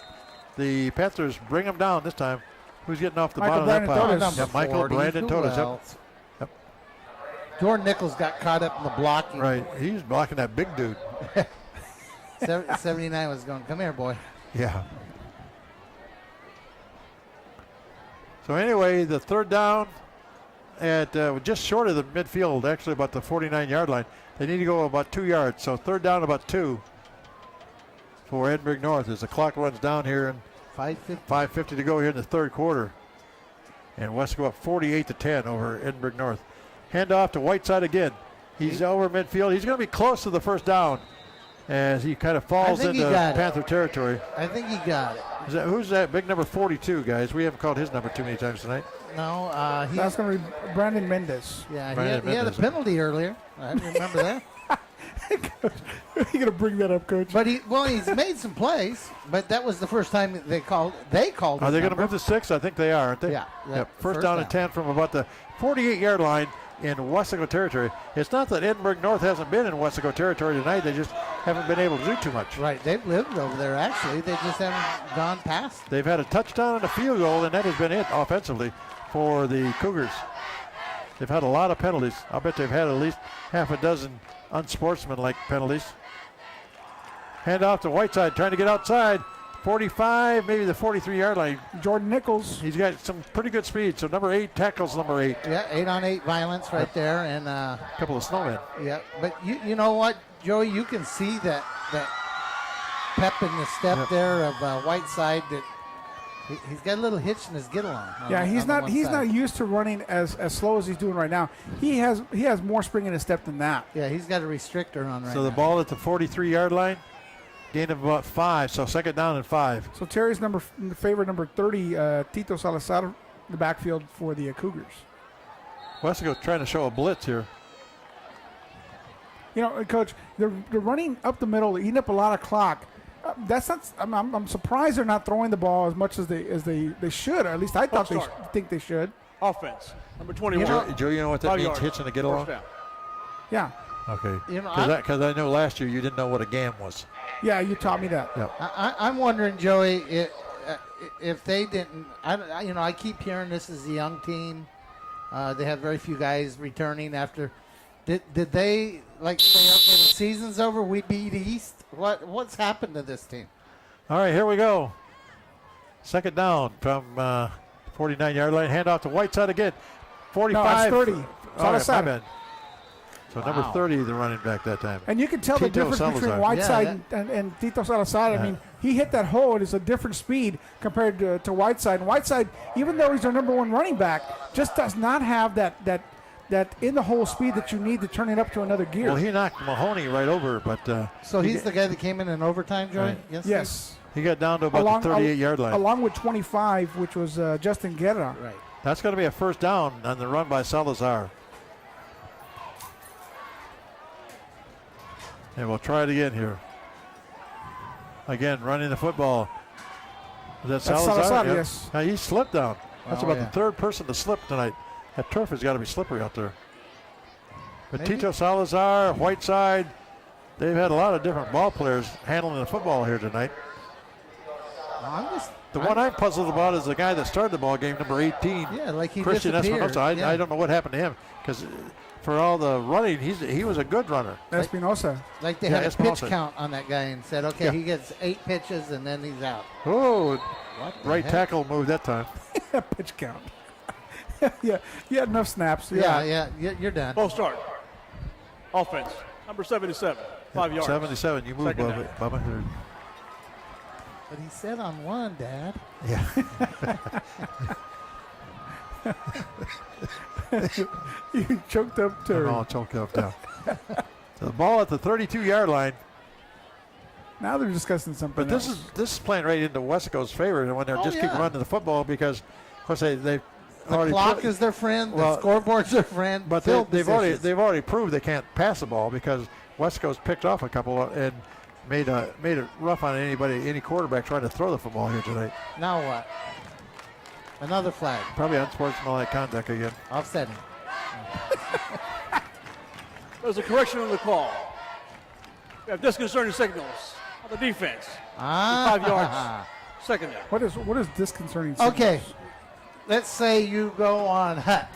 The Panthers bring him down this time. Who's getting off the bottom of that pile? Yeah, Michael Brandon Todas. Yep. Jordan Nichols got caught up in the blocking. Right. He's blocking that big dude. 79 was going, come here, boy. Yeah. So anyway, the third down at just short of the midfield, actually about the 49-yard line. They need to go about 2 yards. So third down about 2 for Edinburg North as the clock runs down here. And 5:50 to go here in the third quarter. And West go up 48-10 over Edinburg North. Hand off to Whiteside again. He's over midfield. He's going to be close to the first down as he kind of falls into Panther territory. I think he got it. Who's that big number 42, guys? We haven't called his number too many times tonight. No. That's going to be Brandon Mendez. Yeah, he had a penalty earlier. I remember that. You're going to bring that up, Coach. But he's made some plays, but that was the first time they called. Are they going to move to 6? I think they are, aren't they? Yeah. Yep. First down and 10 from about the 48-yard line in Weslaco territory. It's not that Edinburg North hasn't been in Weslaco territory tonight. They just haven't been able to do too much. Right. They've lived over there, actually. They just haven't gone past. They've had a touchdown and a field goal, and that has been it offensively for the Cougars. They've had a lot of penalties. I'll bet they've had at least half a dozen unsportsmanlike penalties. Hand off to Whiteside, trying to get outside. 45, maybe the 43-yard line. Jordan Nichols. He's got some pretty good speed. So number 8 tackles number 8. Yeah, 8-on-8 violence right there, and a couple of snowmen. Yeah, but you know what, Joey, you can see that pep in the step there of Whiteside. That he's got a little hitch in his get along. Yeah, he's not used to running as slow as he's doing right now. He has more spring in his step than that. Yeah, he's got a restrictor on right now. So the ball at the 43-yard line. Gain of about 5, so second down and 5. So Terry's favorite number 30, Tito Salazar, in the backfield for the Cougars. Weslaco trying to show a blitz here. You know, Coach, they're running up the middle, eating up a lot of clock. That's not. I'm surprised they're not throwing the ball as much as they should. Or at least I thought think they should. Offense, number 21. Joe, you know what that means? Hitching to get along. Yeah. Okay. Because I know last year you didn't know what a GAM was. Yeah, you taught me that. Yep. I'm wondering, Joey, if they didn't. I keep hearing this is a young team. They have very few guys returning after. Did they say, okay, the season's over, we beat East, What's happened to this team? All right, here we go. Second down from 49-yard line. Hand off to Whiteside again. 45. No, it's 30. It's on the side. my bad. So number 30, the running back that time. And you can tell the Tito difference Salazar. between Whiteside and Tito Salazar. I mean, he hit that hole. It is a different speed compared to Whiteside. And Whiteside, even though he's their number one running back, just does not have that in the hole speed that you need to turn it up to another gear. Well, he knocked Mahoney right over, but so he's the guy that came in overtime, Joey? Right. Yes. He got down to about the 38-yard line. Along with 25, which was Justin Guerra. Right. That's going to be a first down on the run by Salazar. And we'll try it again here. Again, running the football. Is that Salazar? Yep. Yes. Now he slipped down. That's about the third person to slip tonight. That turf has got to be slippery out there. But Tito Salazar, Whiteside, they've had a lot of different ball players handling the football here tonight. The one I'm puzzled about is the guy that started the ball game, number 18. Yeah, like he Christian disappeared. Espinosa. I don't know what happened to him because for all the running, he was a good runner. Espinosa. Like they had a pitch count on that guy and said, okay, he gets 8 pitches and then he's out. Oh, right tackle move that time. Pitch count. Yeah, you had enough snaps. Yeah, you're done. Ball start. Offense. Number 77. 5 yards. 77. You move, Bubba. But he said on one, Dad. Yeah. You choked up Terry. Oh, choked up now. So the ball at the 32-yard line. Now they're discussing something. But this is playing right into Weslaco's favor, and when they keep running the football because, of course, the clock is their friend. The scoreboard's their friend. But they've already proved they can't pass the ball because Weslaco's picked off a couple and made it rough on any quarterback trying to throw the football here tonight. Now what? Another flag. Probably unsportsmanlike conduct again. Offsetting. There's a correction on the call. We have disconcerting signals on the defense. 5 yards. Second down. What is disconcerting? Okay. Let's say you go on hut.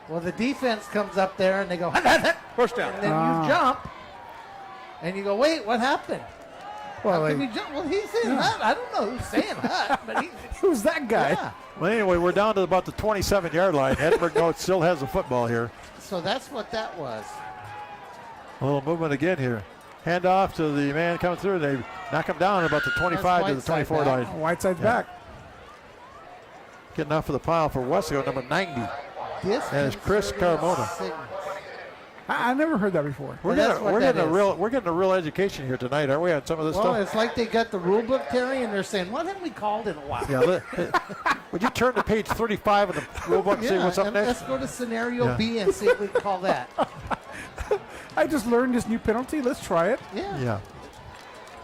Well, the defense comes up there and they go hut, hut, hut. First down. And then you jump. And you go, wait, what happened? Well, he's saying hut. I don't know who's saying hut, but who's that guy? Yeah. Well, anyway, we're down to about the 27-yard line. Edinburg North still has the football here. So that's what that was. A little movement again here. Hand off to the man coming through. They knock him down about the 25 to the 24 line. Whiteside's back. Getting off of the pile for Weslaco, number 90. And it's Chris Carmona. I never heard that before. We're getting a real education here tonight, aren't we, on some of this stuff? Well, it's like they got the rule book, Terry, and they're saying, what haven't we called in a while? Yeah, would you turn to page 35 of the rule book and see what's up next? Let's go to scenario B and see if we can call that. I just learned this new penalty. Let's try it. Yeah.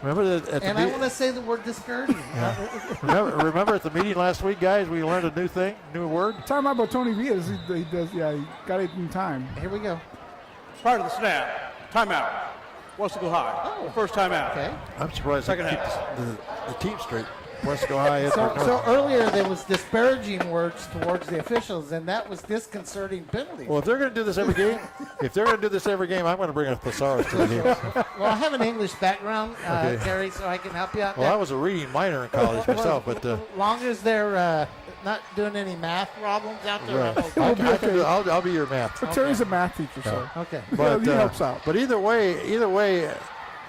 Remember that I want to say the word discouraging. Yeah. remember at the meeting last week, guys, we learned a new word. Talking about Tony Villas, he does. Yeah, he got it in time. Here we go. Prior to the snap, timeout. Weslaco High. First timeout. Okay. I'm surprised they keep the team straight. Weslaco High. So earlier there was disparaging words towards the officials, and that was disconcerting penalties. Well, if they're going to do this every game, I'm going to bring a thesaurus to the game. Well, I have an English background, Terry, so I can help you out. Well, I was a reading minor in college myself, but as long as they're not doing any math problems out there. Right. I'll be your math. But Terry's a math teacher, so okay. But he helps out. But either way.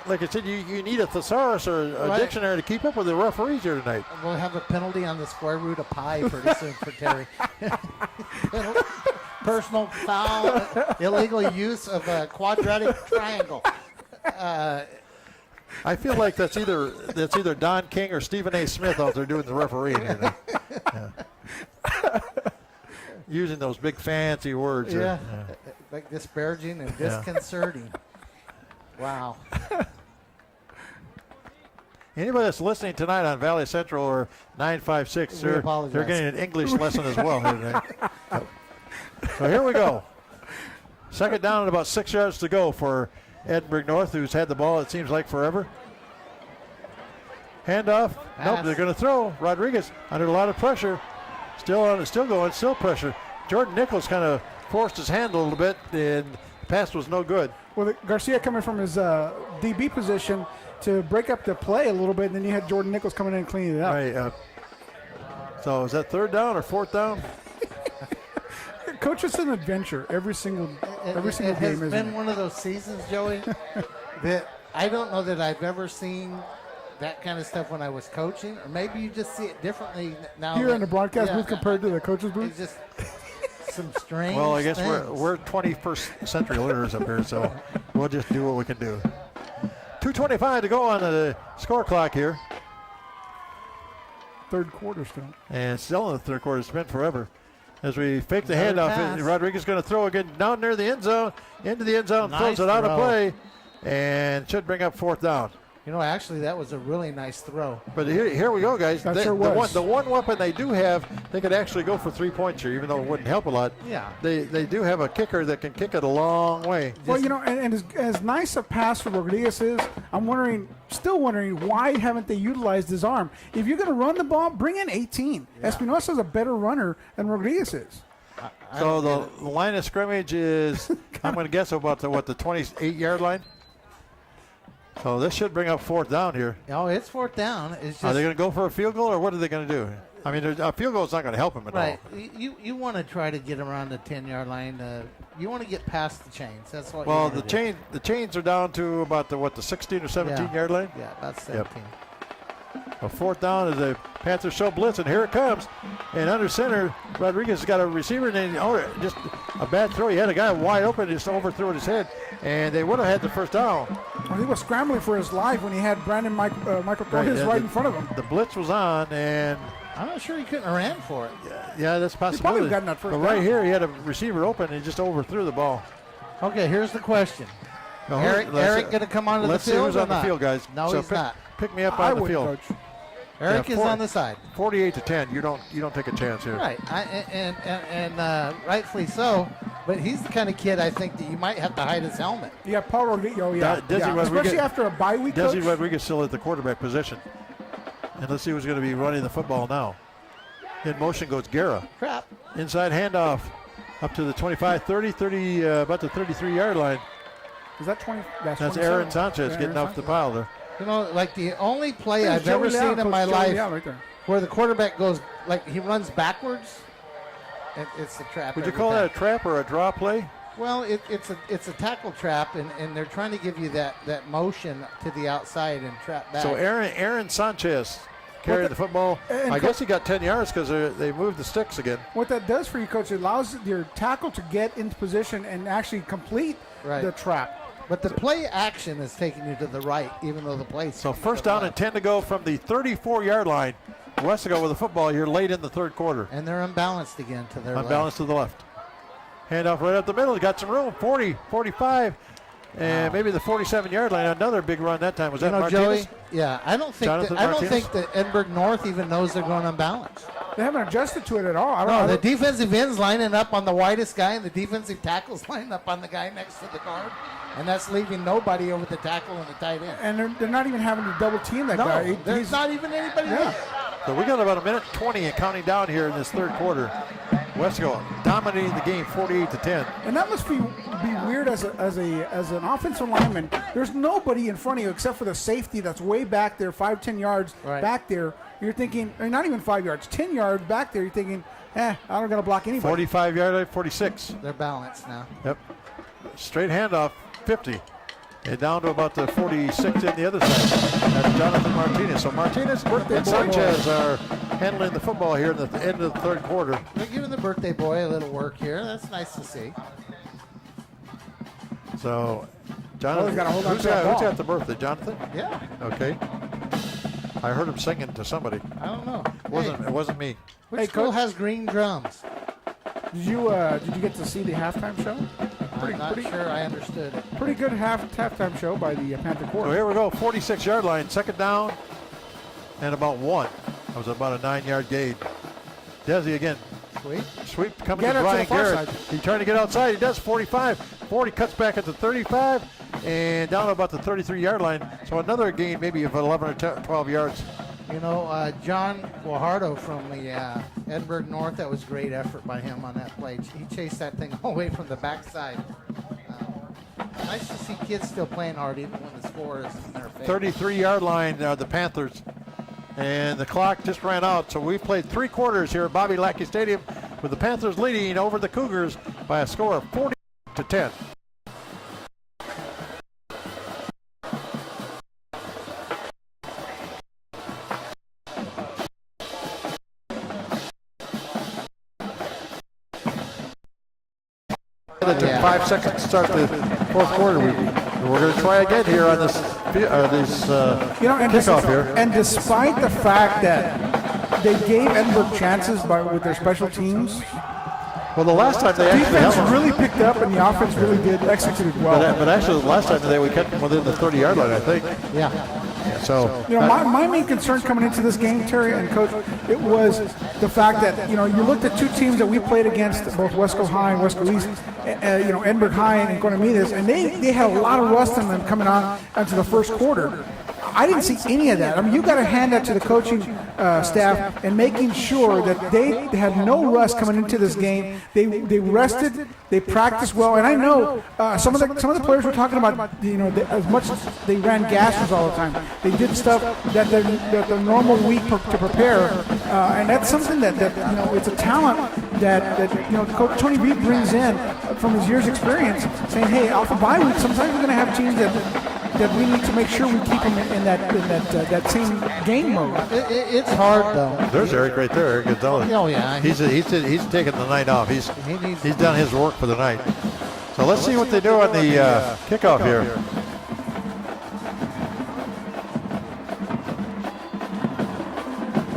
Like I said, you need a thesaurus or a dictionary to keep up with the referees here tonight. We'll have a penalty on the square root of pi pretty soon for Terry. Personal foul, illegal use of a quadratic triangle. I feel like that's either Don King or Stephen A. Smith out there doing the refereeing here. Using those big fancy words. Like disparaging and disconcerting. Wow. Anybody that's listening tonight on Valley Central or 956, they're getting an English lesson as well here tonight. So here we go. Second down and about 6 yards to go for Edinburg North, who's had the ball, it seems like, forever. Handoff. Nope, they're going to throw. Rodriguez under a lot of pressure. Still pressure. Jordan Nichols kind of forced his hand a little bit, and the pass was no good. Well, Garcia coming from his DB position, to break up the play a little bit, and then you had Jordan Nichols coming in and cleaning it up. Right. So is that third down or fourth down? Coach, it's an adventure every single game. It has been one of those seasons, Joey, that I don't know that I've ever seen that kind of stuff when I was coaching, or maybe you just see it differently now. Here in the broadcast booth compared to the coach's booth? It's just some strange Well, I guess things. we're 21st century learners up here, so we'll just do what we can do. 2:25 to go on the score clock here. Third quarter still. And still in the third quarter. It's been forever. As we fake the Another handoff, pass. Rodriguez going to throw again down near the end zone, into the end zone, Nice throws it out of throw. play, and should bring up fourth down. You know, actually, that was a really nice throw. But here we go, guys. That sure was. The one weapon they do have, they could actually go for 3 points here, even though it wouldn't help a lot. Yeah. They do have a kicker that can kick it a long way. Well, you know, and as nice a pass for Rodriguez is, I'm still wondering why haven't they utilized his arm? If you're going to run the ball, bring in 18. Espinosa's a better runner than Rodriguez is. So the line of scrimmage is, I'm going to guess about the 28-yard line. So this should bring up fourth down here. Oh, it's fourth down. It's just, Are they going to go for a field goal, or what are they going to do? I mean, a field goal is not going to help them at all. right. You want to try to get around the 10-yard line. You want to get past the chains. That's what. Well, you wanna the chains are down to about the 16 or 17-yard line. Yeah, about 17. A fourth down as the Panthers show blitz, and here it comes. And under center, Rodriguez has got a receiver, and then, just a bad throw. He had a guy wide open, just overthrew his head, and they would have had the first down. Well, he was scrambling for his life when he had Michael Torres right in front of him. The blitz was on, and I'm not sure he couldn't have ran for it. yeah, that's He probably possible. gotten that first But right down. here, he had a receiver open, and he just overthrew the ball. Okay, here's the question. No, Eric going to come onto the Let's see field who's or on the not? field, guys. No, So he's not. Pick me up I on the would, field. Coach. Eric Yeah, is on the side. 48-10. You don't take a chance here. Right, and rightfully so. But he's the kind of kid I think that you might have to hide his helmet. Yeah, Paul Rodriguez. Oh, yeah. Desi Rodriguez- Especially after a bye week, Desi Coach. Rodriguez still at the quarterback position. And let's see who's going to be running the football now. In motion goes Guerra. Crap. Inside handoff up to the 25, 30, about the 33-yard line. Is that 20? That's 27. Aaron Sanchez Yeah, getting Aaron off the pile there. You know, like the only play There's I've ever Joey seen Leal, in my Coach Joey life Leal right there. where the quarterback goes, like he runs backwards, it's a trap. Would you every call that a time. trap or a draw play? Well, it's a tackle trap, and they're trying to give you that motion to the outside and trap back. So Aaron Sanchez carried the football. and I guess he got 10 yards because they moved the sticks again. What that does for you, Coach, it allows your tackle to get into position and actually complete Right. the trap. But the play action is taking you to the right, even though the play. So first down and 10 to go from the 34-yard line. Weslaco with the football here late in the third quarter. And they're unbalanced again to their Unbalanced to the left. Handoff right up the middle. Got some room. 40, 45, and maybe the 47-yard line. Another big run that time. Was that Joey? Martinez? Yeah, I don't think Jonathan I don't Martinez? think that Edinburg North even knows they're going unbalanced. They haven't adjusted to it at all. I No, don't the know. defensive end's lining up on the widest guy, and the defensive tackle's lining up on the guy next to the guard, and that's leaving nobody over the tackle and the tight end. And they're not even having to double team that No, guy. there's not even anybody there. So we got about a minute 20 and counting down here in this third quarter. Weslaco dominating the game 48-10. And that must be weird as an offensive lineman. There's nobody in front of you except for the safety that's way back there, 5-10 yards back there. You're thinking, or not even 5 yards, 10 yards back there. You're thinking, I don't got to block anybody. 45-yard line, 46. They're balanced now. Yep. Straight handoff, 50. And down to about the 46 in the other side. That's Jonathan Martinez. So Martinez and Sanchez are handling the football here at the end of the third quarter. They're giving the birthday boy a little work here. That's nice to see. So, Jonathan, He's gotta hold on who's to that got ball. the birthday? Jonathan? Yeah. Okay. I heard him singing to somebody. I don't know. It wasn't me. Which Hey, school Coach. has green drums? Did you get to see the halftime show? I'm not sure I understood it. Pretty good halftime show by the Panther So Corps. here we go, 46-yard line, second down, and about one. That was about a 9-yard gain. Desi again. Sweep coming Get to it to Brian the far Garrett. side. He's trying to get outside. He does 45. 40 cuts back at the 35 and down to about the 33-yard line. So another gain maybe of 11 or 12 yards. You know, John Guajardo from the Edinburg North, that was great effort by him on that play. He chased that thing all the way from the backside. Nice to see kids still playing hard even when the score is in their favor. 33-yard line, the Panthers. And the clock just ran out, so we played 3 quarters here at Bobby Lackey Stadium with the Panthers leading over the Cougars by a score of 40-10. It took 5 seconds to start the 4th quarter. We're going to try again here on this kickoff here. And despite the fact that they gave Edinburg chances with their special teams, well, the last time they actually defense really picked up and the offense really did execute well. But actually, the last time we kept them within the 30-yard line, I think. Yeah. So my main concern coming into this game, Terry and Coach, it was the fact that you looked at 2 teams that we played against, both Wesco High and Wesco East, Edinburg High and Economides, and they had a lot of rust in them coming on into the first quarter. I didn't see any of that. I mean, you got to hand that to the coaching staff and making sure that they had no rust coming into this game. They rested, they practiced well, and I know some of the players were talking about as much as they ran gases all the time. They did stuff that the normal week to prepare, and that's something that it's a talent that Coach Tony Reed brings in from his years' experience, saying, hey, off a bye week, sometimes we're going to have teams that we need to make sure we keep them in that same game mode. It's hard though. There's Eric right there, Eric Gonzalez. Oh yeah. He's taking the night off. He's done his work for the night. So let's see what they do on the kickoff here.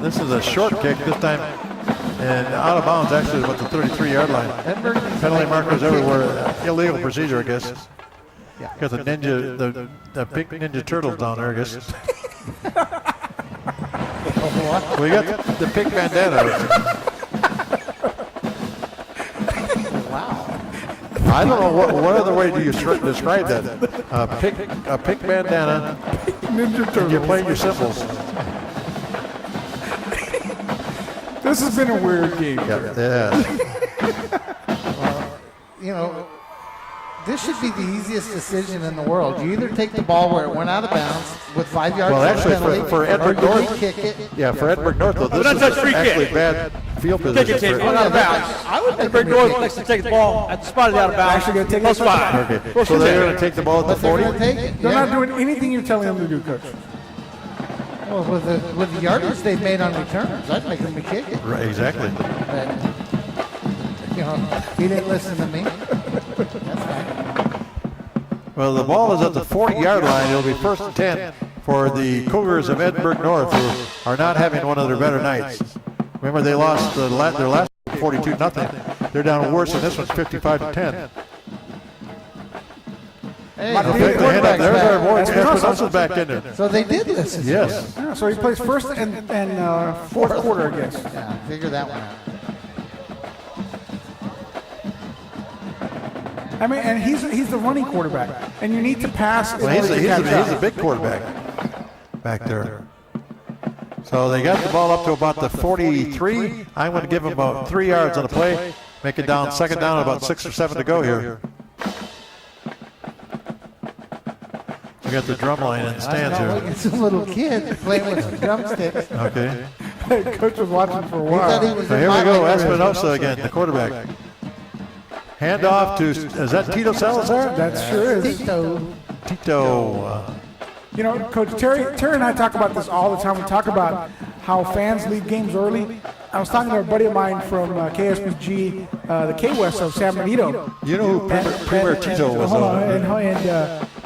This is a short kick this time, and out of bounds actually about the 33-yard line. Penalty markers everywhere. Illegal procedure, I guess. Got the ninja, the pink Ninja Turtles down there, I guess. We got the pink bandana. Wow. I don't know what other way do you describe that. A pink bandana. Ninja Turtles. You're playing your cymbals. This has been a weird game. Yeah. This should be the easiest decision in the world. You either take the ball where it went out of bounds with 5 yards. Well, actually, for Edinburg North, kick it. Yeah, for Edinburg North, though, this is actually bad field position. Kick it, out of bounds. I would Edinburg North likes to take the ball at the spot of the out of bounds. Actually, going to take Plus 5. Okay, so they're going to take the ball at the 40? They're not doing anything you're telling them to do, Coach. Well, with the yardage they've made on returns, I'd make them kick it. Right, exactly. But, he didn't listen to me. That's fine. Well, the ball is at the 40-yard line. It'll be 1st and 10 for the Cougars of Edinburg North, who are not having one of their better nights. Remember, they lost their last 42-0. They're down worse, and this one's 55-10. Hey, There's our boy Espinosa's back in there. So they did this. Yes. Yeah, so he plays first and 4th quarter, I guess. Yeah, figure that one out. I mean, and he's the running quarterback, and you need to pass. Well, he's a big quarterback back there. So they got the ball up to about the 43. I'm going to give them about 3 yards on the play. Make it down, 2nd down, about 6 or 7 to go here. We got the drum line in the stands here. It's a little kid playing with some drumsticks. Okay. Coach was watching for a while. So here we go, Espinosa again, the quarterback. Hand off to, is that Tito Salazar? That sure is. Tito. Coach, Terry and I talk about this all the time. We talk about how fans leave games early. I was talking to a buddy of mine from KSPG, the K-West of San Benito. You know who Premier Tito was?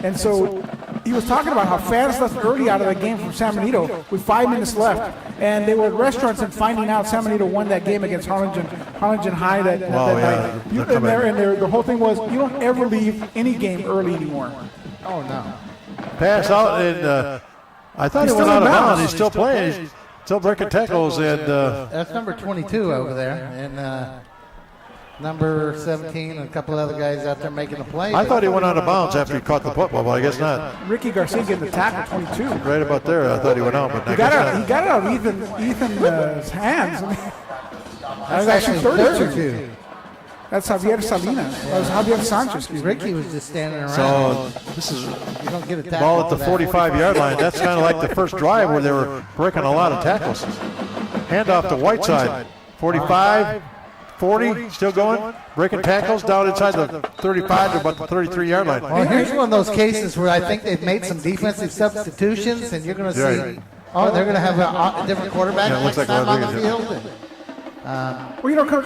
And so he was talking about how fans left early out of the game from San Benito with 5 minutes left. And they were at restaurants and finding out San Benito won that game against Harlingen High that night. And the whole thing was, you don't ever leave any game early anymore. Oh, no. Pass out, and I thought he went out of bounds. He's still playing. He's still breaking tackles. And that's number 22 over there. And number 17 and a couple other guys out there making the play. I thought he went out of bounds after he caught the football, but I guess not. Ricky Garcia getting the tackle, 22. Right about there, I thought he went out, but he got it out of Ethan's hands. I mean, that was actually 32. That's Javier Salinas. That was Javier Sanchez. Excuse me. Ricky was just standing around. So this is You don't get a tackle ball at the all that. 45-yard line. That's kind of like the first drive where they were breaking a lot of tackles. Handoff to Whiteside. 45, 40, still going. Breaking tackles down inside the 35 to about the 33-yard line. Well, here's one of those cases where I think they've made some defensive substitutions, and you're going to see, Right. oh, they're going to have a different quarterback Yeah, it looks next like time on the Rodriguez, yeah. field. Well, you know, Coach,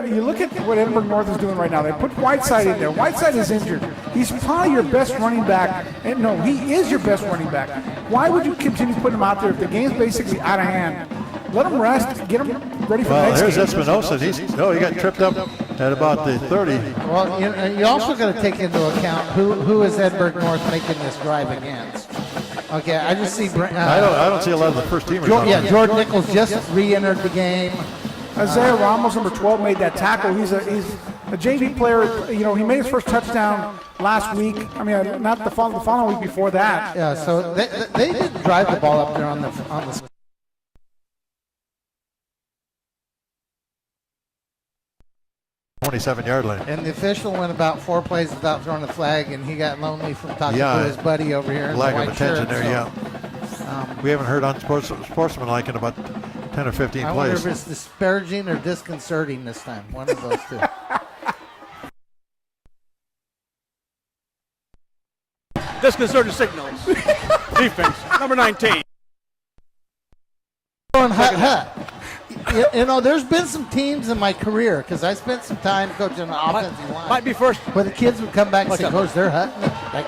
you look at what Edinburg North is doing right now. They put Whiteside in there. Whiteside is injured. He's probably your best running back. And no, he is your best running back. Why would you continue putting him out there if the game's basically out of hand? Let him rest. Get him ready for the Well, next here's game. Espinosa. He got tripped up at about the 30. Well, you also got to take into account who is Edinburg North making this drive against. Okay, I just see. I don't see a lot of the first teamers. on there. Jordan Nichols just re-entered the game. Isaiah Ramos, number 12, made that tackle. He's a JV player. You know, he made his first touchdown last week. I mean, not the following week before that. Yeah, so they did drive the ball up there on the 27-yard line. And the official went about 4 plays without throwing a flag, and he got lonely from talking Yeah, to his buddy over here. In Lack the of white attention shirt, there, so, yeah. We haven't heard unsportsmanlike in about 10 or 15 I plays. wonder if it's disparaging or disconcerting this time. One of those two. Disconcerting signals. Defense, number 19. Going hut. You know, there's been some teams in my career, because I spent some time coaching the offensive line, Might be first. where the kids would come back and say, Coach, they're hutting. Like,